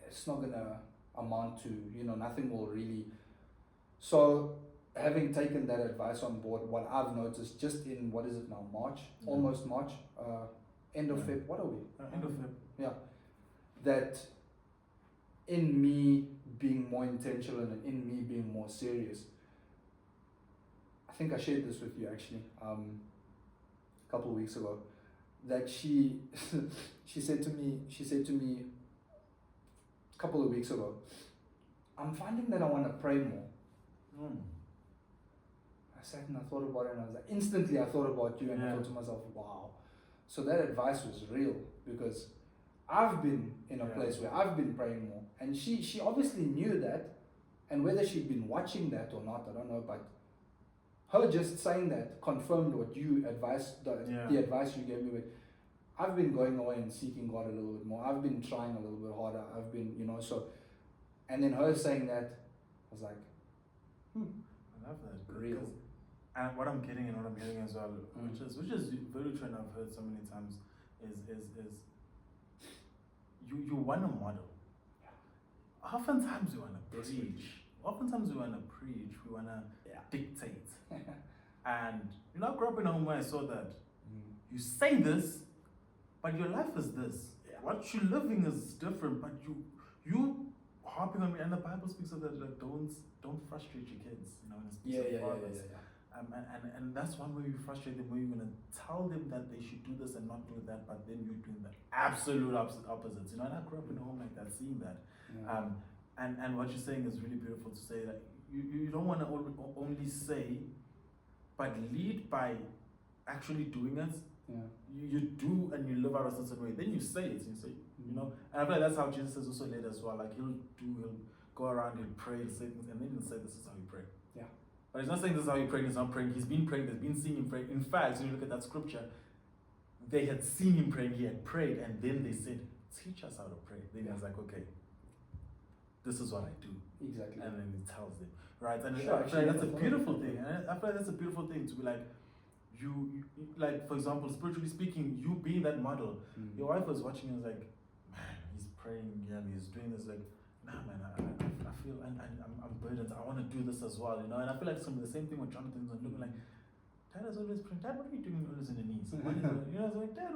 it's not going to amount to, nothing will really. So having taken that advice on board, what I've noticed just in, what is it now, March, almost March, end of Feb, what are we? End of Feb. Yeah. That in me being more intentional and in me being more serious, I think I shared this with you actually, a couple of weeks ago, that she said to me a couple of weeks ago, I'm finding that I want to pray more. I sat and I thought about it, and I was like, instantly I thought about you, and I thought to myself, wow. So that advice was real, because I've been in a place where I've been praying more, and she obviously knew that, and whether she'd been watching that or not, I don't know, but her just saying that confirmed what you advised, the advice you gave me with, I've been going away and seeking God a little bit more. I've been trying a little bit harder. I've been, so, and then her saying that, I was like, I love that. Real. And what I'm getting as well, which is very true, and I've heard so many times, is you want to model. Oftentimes we want to preach. Oftentimes we want to preach. We want to dictate. And I grew up in a home where I saw that you say this, but your life is this. What you're living is different, but you harping on me, and the Bible speaks of that, like don't frustrate your kids. When it speaks of fathers. And that's one way you frustrate them, where you're going to tell them that they should do this and not do that, but then you're doing the absolute opposites. And I grew up in a home like that, seeing that. And what you're saying is really beautiful, to say that you don't want to only say, but lead by actually doing it. You do, and you live out a certain way. Then you say it, and you say, and I feel like that's how Jesus has also led as well. Like he'll go around and pray and say things, and then he'll say, this is how you pray. But he's not saying this is how you pray, he's not praying. He's been praying, they've been seeing him pray. In fact, when you look at that scripture, they had seen him praying, he had prayed, and then they said, teach us how to pray. Then he was like, okay, this is what I do. Exactly. And then he tells them. Right? And I feel like that's a beautiful thing. And I feel like that's a beautiful thing, to be like, you like, for example, spiritually speaking, you being that model. Your wife was watching and was like, man, he's praying, he's doing this, like, nah, man, I feel, and I'm burdened. I want to do this as well, And I feel like the same thing with Jonathan's looking like, Dad is always praying. Dad, what are you doing always in the knees? I was like, Dad,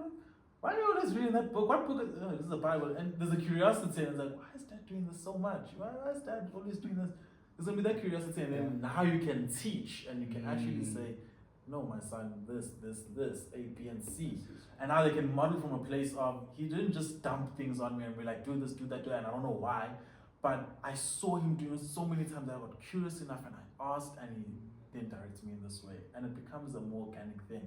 why are you always reading that book? What book? This is the Bible. And there's a curiosity, and it's like, why is Dad doing this so much? Why is Dad always doing this? There's going to be that curiosity, and then now you can teach, and you can actually say, no, my son, this, A, B, and C. And now they can model from a place of, he didn't just dump things on me and be like, do this, do that, and I don't know why. But I saw him doing it so many times that I got curious enough, and I asked, and he then directs me in this way. And it becomes a more organic thing,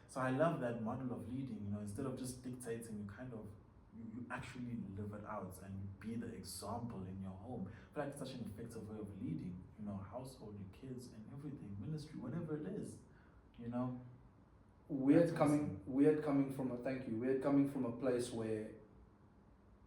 So I love that model of leading, instead of just dictating, you actually live it out and be the example in your home. I feel like it's such an effective way of leading, household, your kids, and everything, ministry, whatever it is, We had coming from a place where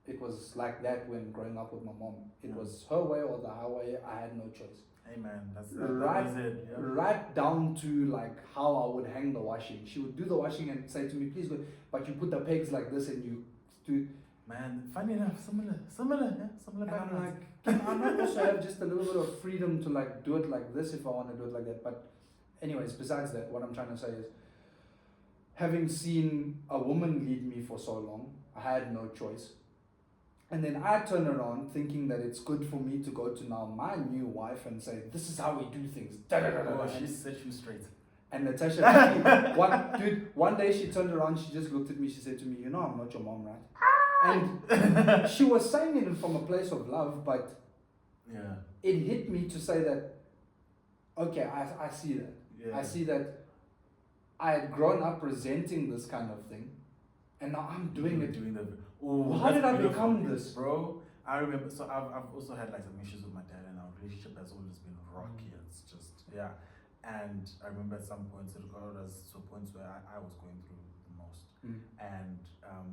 it was like that when growing up with my mom. It was her way or the highway. I had no choice. Amen. That's it. Yeah. Right down to like how I would hang the washing. She would do the washing and say to me, please go, but you put the pegs like this and you do. Man, funny enough, similar. And I'm like, can I not also have just a little bit of freedom to like do it like this if I want to do it like that? But anyways, besides that, what I'm trying to say is, having seen a woman lead me for so long, I had no choice. And then I turn around thinking that it's good for me to go to now my new wife and say, this is how we do things. She set you straight. And Natasha, one day she turned around, she just looked at me, she said to me, I'm not your mom, right? And she was saying it from a place of love, but it hit me to say that, okay, I see that. I see that I had grown up resenting this kind of thing. and now I'm doing it. How That's did I beautiful, become this? bro? I remember. So I've also had like some issues with my dad, and our relationship has always been rocky. It's just And I remember at some points it got us to points where I was going through the most. And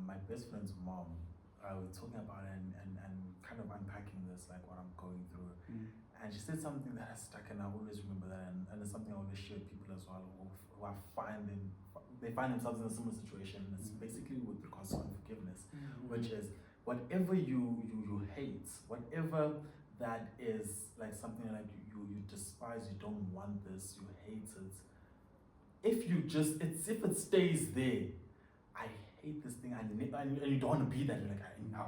my best friend's mom, I was talking about it and kind of unpacking this, like what I'm going through. And she said something that has stuck, and I always remember that, and it's something I always share with people as well who are they find themselves in a similar situation. And it's basically with regards to unforgiveness, which is whatever you hate, whatever that is like something like you despise, you don't want this, you hate it. If it stays there, I hate this thing, and you don't want to be that. You're like,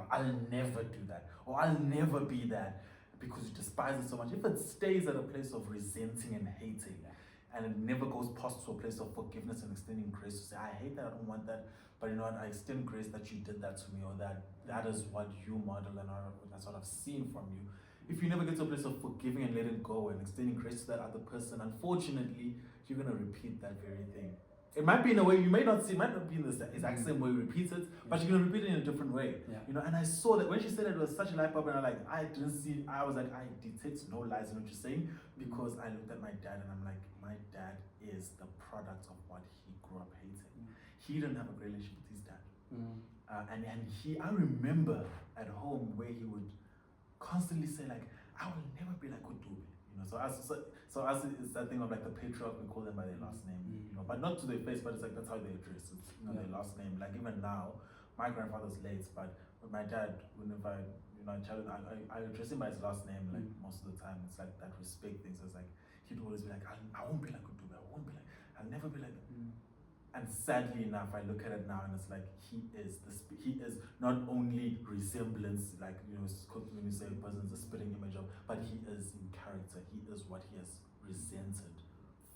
I'll never do that, or I'll never be that, because you despise it so much. If it stays at a place of resenting and hating, and it never goes past to a place of forgiveness and extending grace to say, I hate that, I don't want that, but you know what, I extend grace that you did that to me, or that is what you model, and that's what I've seen from you. If you never get to a place of forgiving and letting go and extending grace to that other person, unfortunately, you're going to repeat that very thing. It might be in a way you may not see, it might not be in the exact same way you repeat it, but you're going to repeat it in a different way. You know, and I saw that when she said it was such a light bulb, and I was like, I detect no lies in what you're saying, because I looked at my dad and I'm like, my dad is the product of what he grew up hating. He didn't have a great relationship with his dad. I remember at home where he would constantly say like, I will never be like Udube. You know, so as it's that thing of like the patriarch, we call them by their last name, you know, but not to their face, but it's like that's how they address it, you know, their last name. Like even now, my grandfather's late, but with my dad, whenever I address him by his last name, like most of the time. It's like that respect thing. So it's like he'd always be like, I won't be like Udube, I'll never be like And sadly enough, I look at it now and it's like he is not only resemblance, like, you know, when you say a person's a spitting image of, but he is in character. He is what he has resented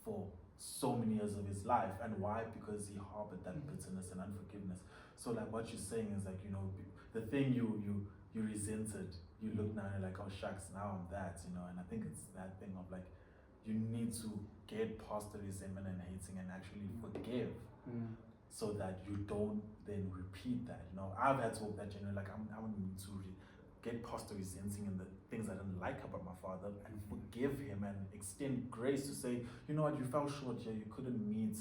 for so many years of his life. And why? Because he harbored that bitterness and unforgiveness. So like what you're saying is like, you know, the thing you resented, you look now and you're like, oh shucks, now I'm that, you know. And I think it's that thing of like, you need to get past the resentment and hating and actually forgive, so that you don't then repeat that. You know, I've had to walk that journey. Like I need to get past the resenting and the things I didn't like about my father, and forgive him and extend grace to say, you know what, you fell short here. You couldn't meet.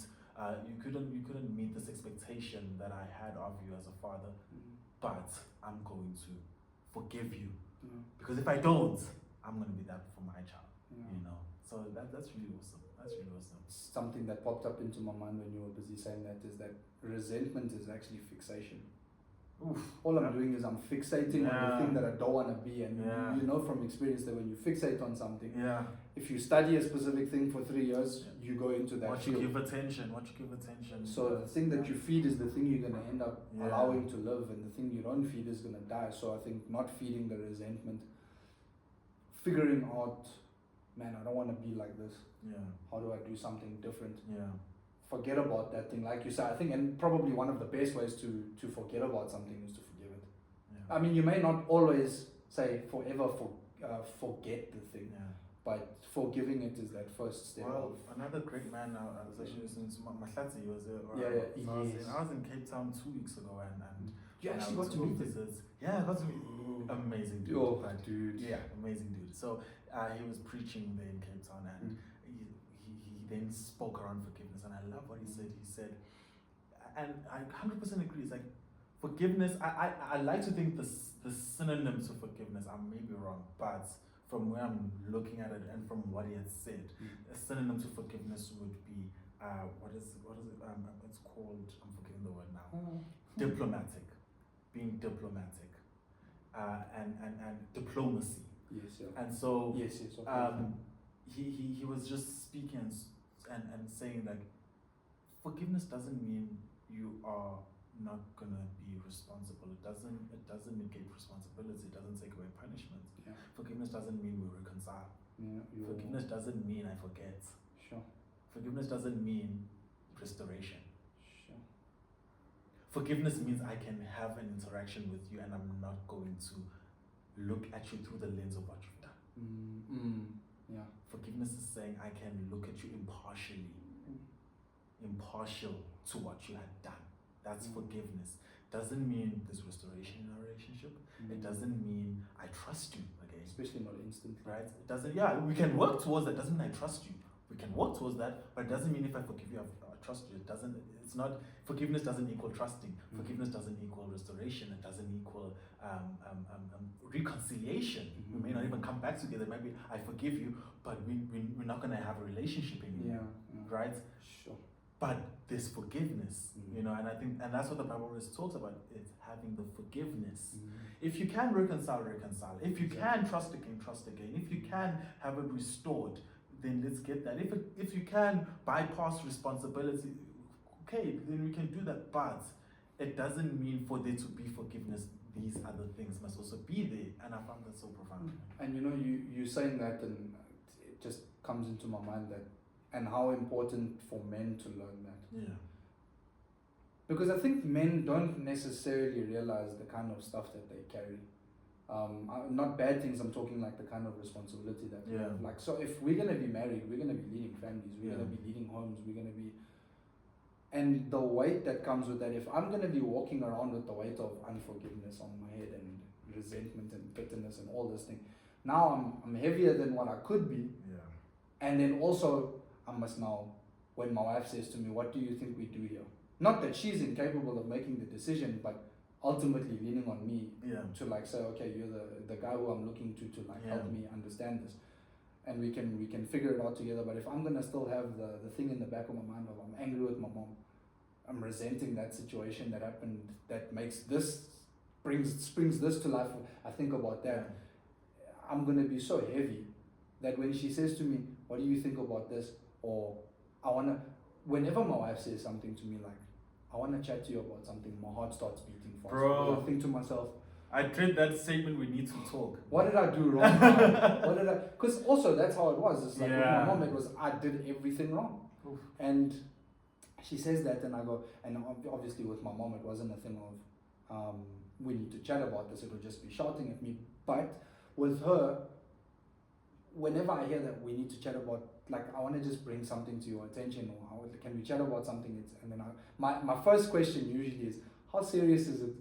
You couldn't meet this expectation that I had of you as a father. But I'm going to forgive you, because if I don't, I'm going to be that for my child. You know. So that's really awesome. That's really awesome. Something that popped up into my mind when you were busy saying that is that resentment is actually fixation. All I'm doing is I'm fixating on the thing that I don't want to be. And you know from experience that when you fixate on something, if you study a specific thing for 3 years, you go into that field. What you give attention. So the thing that you feed is the thing you're going to end up allowing to live, and the thing you don't feed is going to die. So I think not feeding the resentment, figuring out, man, I don't want to be like this. How do I do something different? Forget about that thing, like you said. I think, and probably one of the best ways to forget about something is to forgive it. I mean, you may not always say forever forget the thing, but forgiving it is that first step. Well, another great man now, I was actually listening to Mahlatsi, he was there. I was in Cape Town 2 weeks ago, and you actually got to meet him. Yeah, I got to meet amazing dude. Dude. Yeah, amazing dude. So he was preaching there in Cape Town, and he then spoke around forgiveness, and I love what he said. He said, and I 100% agree. It's like forgiveness. I like to think the synonym to forgiveness. I may be wrong, but from where I'm looking at it and from what he had said, a synonym to forgiveness would be what is it? It's called. I'm forgetting the word now. Diplomatic, being diplomatic, and diplomacy. Yes. Yeah. And so Okay. He was just speaking and saying like, forgiveness doesn't mean you are not gonna be responsible. It doesn't negate responsibility. It doesn't take away punishment. Forgiveness doesn't mean we reconcile. Forgiveness doesn't mean I forget. Forgiveness doesn't mean restoration. Forgiveness means I can have an interaction with you, and I'm not going to look at you through the lens of what you've done. Forgiveness is saying I can look at you impartial to what you had done. That's forgiveness. doesn't mean there's restoration in our relationship. It doesn't mean I trust you again. Especially not instantly. Right? It doesn't, yeah, we can work towards that. Doesn't mean I trust you. We can work towards that, but it doesn't mean if I forgive you, I trust you. It's not, forgiveness doesn't equal trusting. Forgiveness doesn't equal restoration. It doesn't equal reconciliation. We may not even come back together. Maybe I forgive you, but we're not going to have a relationship anymore. Right? Sure. But there's forgiveness, you know, and I think, and that's what the Bible always talks about, is having the forgiveness. If you can reconcile. If you can trust again. If you can have it restored, then let's get that. If you can bypass responsibility, okay, then we can do that. But it doesn't mean for there to be forgiveness, these other things must also be there. And I found that so profound. And you know, you saying that, and it just comes into my mind that, and how important for men to learn that. Yeah. Because I think men don't necessarily realize the kind of stuff that they carry. Not bad things, I'm talking like the kind of responsibility that we have. Like, so if we're going to be married, we're going to be leading families, we're going to be leading homes, we're going to be... And the weight that comes with that, if I'm going to be walking around with the weight of unforgiveness on my head and resentment and bitterness and all this thing, now I'm heavier than what I could be. Yeah. And then also, I must now, when my wife says to me, what do you think we do here? Not that she's incapable of making the decision, but ultimately leaning on me to like say, okay, you're the guy who I'm looking to like help me understand this. And we can figure it out together. But if I'm gonna still have the thing in the back of my mind of I'm angry with my mom, I'm resenting that situation that happened, that makes this, springs this to life, I think about that. I'm gonna be so heavy that when she says to me, what do you think about this? Or whenever my wife says something to me like, I want to chat to you about something, my heart starts beating fast. Bro, I think to myself, I treat that statement, we need to talk. What did I do wrong? Because also that's how it was. It's like with my mom, it was, I did everything wrong. Oof. And she says that and I go, and obviously with my mom, it wasn't a thing of, we need to chat about this. It would just be shouting at me. But with her, whenever I hear that we need to chat about, like, I want to just bring something to your attention, or can we chat about something? And then my first question usually is, how serious is it?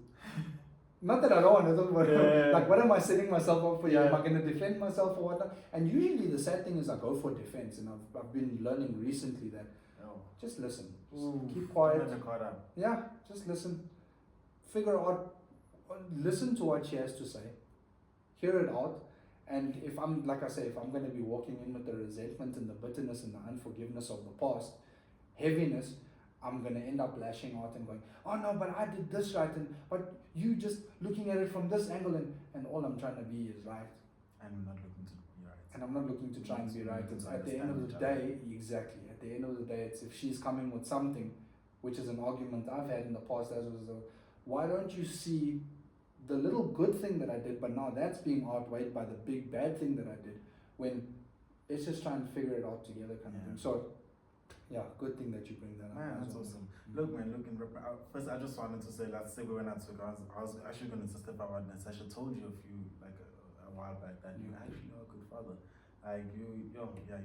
Not that I don't want to talk about it, like, what am I setting myself up for? Am I going to defend myself or whatnot? And usually the sad thing is I go for defense, and I've been learning recently that just listen, just keep quiet. Yeah, just listen, figure out, listen to what she has to say, hear it out. And if I'm, like I say, if I'm going to be walking in with the resentment and the bitterness and the unforgiveness of the past, heaviness, I'm going to end up lashing out and going, oh no, but I did this right, but you just looking at it from this angle, and all I'm trying to be is right. And I'm not looking to be right. And I'm not looking to try and be right. It's at the end of the day, exactly, at the end of the day, it's if she's coming with something, which is an argument I've had in the past, as was, why don't you see the little good thing that I did, but now that's being outweighed by the big bad thing that I did, when let's just try and figure it out together kind of thing. So, yeah, good thing that you bring that up. Man, that's awesome. Look, man, first I just wanted to say, let's say when I took, I was actually going to step out, and I should told you a while back that you actually are a good father. Like you love your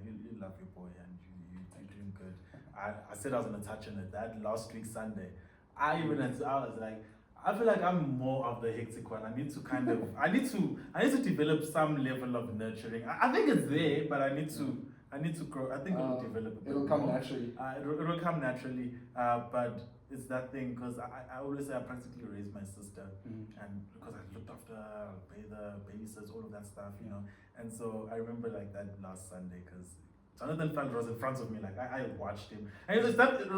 boy, and you're doing good. I said I was going to touch on it that last week Sunday. I was like, I feel like I'm more of the hectic one. I need to kind of, I need to develop some level of nurturing. I think it's there, but I need to grow. I think it'll develop. It'll come naturally. It'll come naturally. But it's that thing, because I always say I practically raised my sister, and because I looked after her, babysitters, all of that stuff, you know. And so I remember like that last Sunday, because Jonathan Feld was in front of me, like I watched him, and it was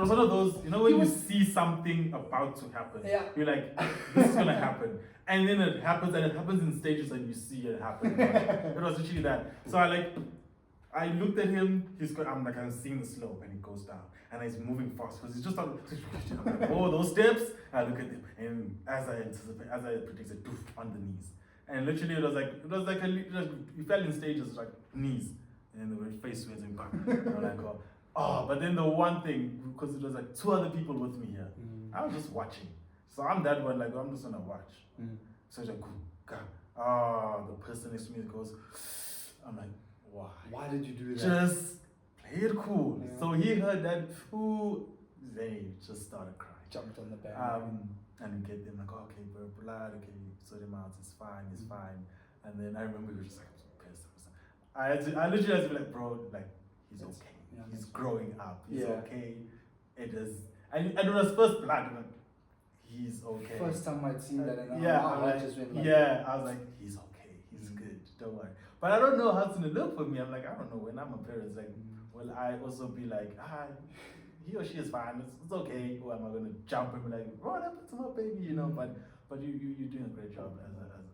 one of those, you know, when you see something about to happen, you're like, this is gonna happen, and then it happens, and it happens in stages, and you see it happen. It was literally that. So I looked at him. I'm seeing the slope, and he goes down, and he's moving fast because he's just like, oh, those steps. I look at him, and as I predicted, poof, on the knees, and literally it was like he fell in stages, like knees. And the face went in back. And I'm like, oh, but then the one thing, because it was like two other people with me here, I was just watching. So I'm that one, like, I'm just gonna watch. So it's like, the person next to me goes, I'm like, why? Why did you do that? Just play it cool. Yeah. So he heard that, they just started crying. Jumped on the back. and we get them like, oh, okay, bro, blood, okay, sort him out, it's fine. And then I remember he was just like, I'm so pissed. I literally had to be like, bro, like, he's okay. Yeah, He's growing up. He's Yeah. okay. It is. And it was first blood, I'm like, he's okay. First time I'd seen that, and yeah, my I'm heart like, just went like, yeah, I was like, he's okay. He's good. Don't worry. But I don't know how it's gonna look for me. I'm like, I don't know. When I'm a parent, it's like, will I also be like, he or she is fine. It's okay. Or am I gonna jump and be like, what happened to my baby? You know. But you're doing a great job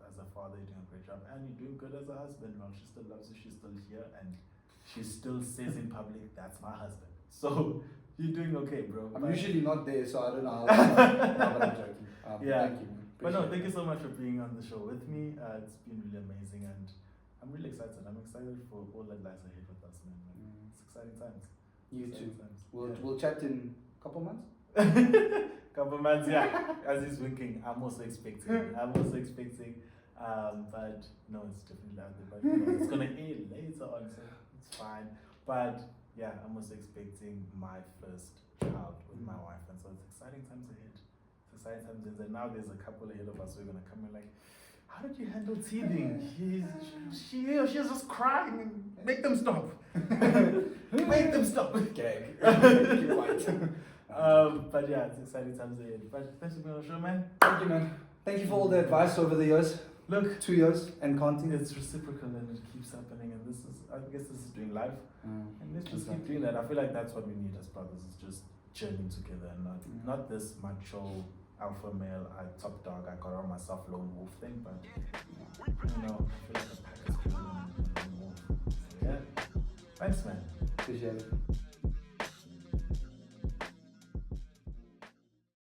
as a father. You're doing a great job, and you're doing good as a husband. Well, she still loves you. She's still here, and she still says in public, "That's my husband." So you're doing okay, bro. I'm usually not there, so I don't know how. No, but I'm joking. Yeah. Thank you. Man. But no, Appreciate thank it. you so much for being on the show with me. It's been really amazing, and I'm really excited. I'm excited for all that lies ahead with us, man. Like, it's exciting times. You Exciting too. times. We'll chat in a couple months. Couple months, yeah. As he's winking, I'm also expecting. But no, it's definitely out there. But you know, it's gonna air later on, so it's fine. But yeah, I'm also expecting my first child with my wife, and so it's exciting times ahead. It's exciting times ahead. And now there's a couple ahead of us who are gonna come in like, how did you handle teething? She or she's just crying. Make them stop. Make them stop. Okay. You're right. But yeah, it's exciting times ahead. But thanks for being on the show, man. Thank you, man. Thank you for all the advice over the years. Look, 2 years and counting. it's reciprocal and it keeps happening, and I guess this is doing life, and let's just keep Exactly. doing that. I feel like that's what we need as brothers, is just journeying together, and not this macho alpha male, top dog, I got on myself lone wolf thing, but you know, I feel like the pack is good and wolf. So yeah, thanks, man. Appreciate it.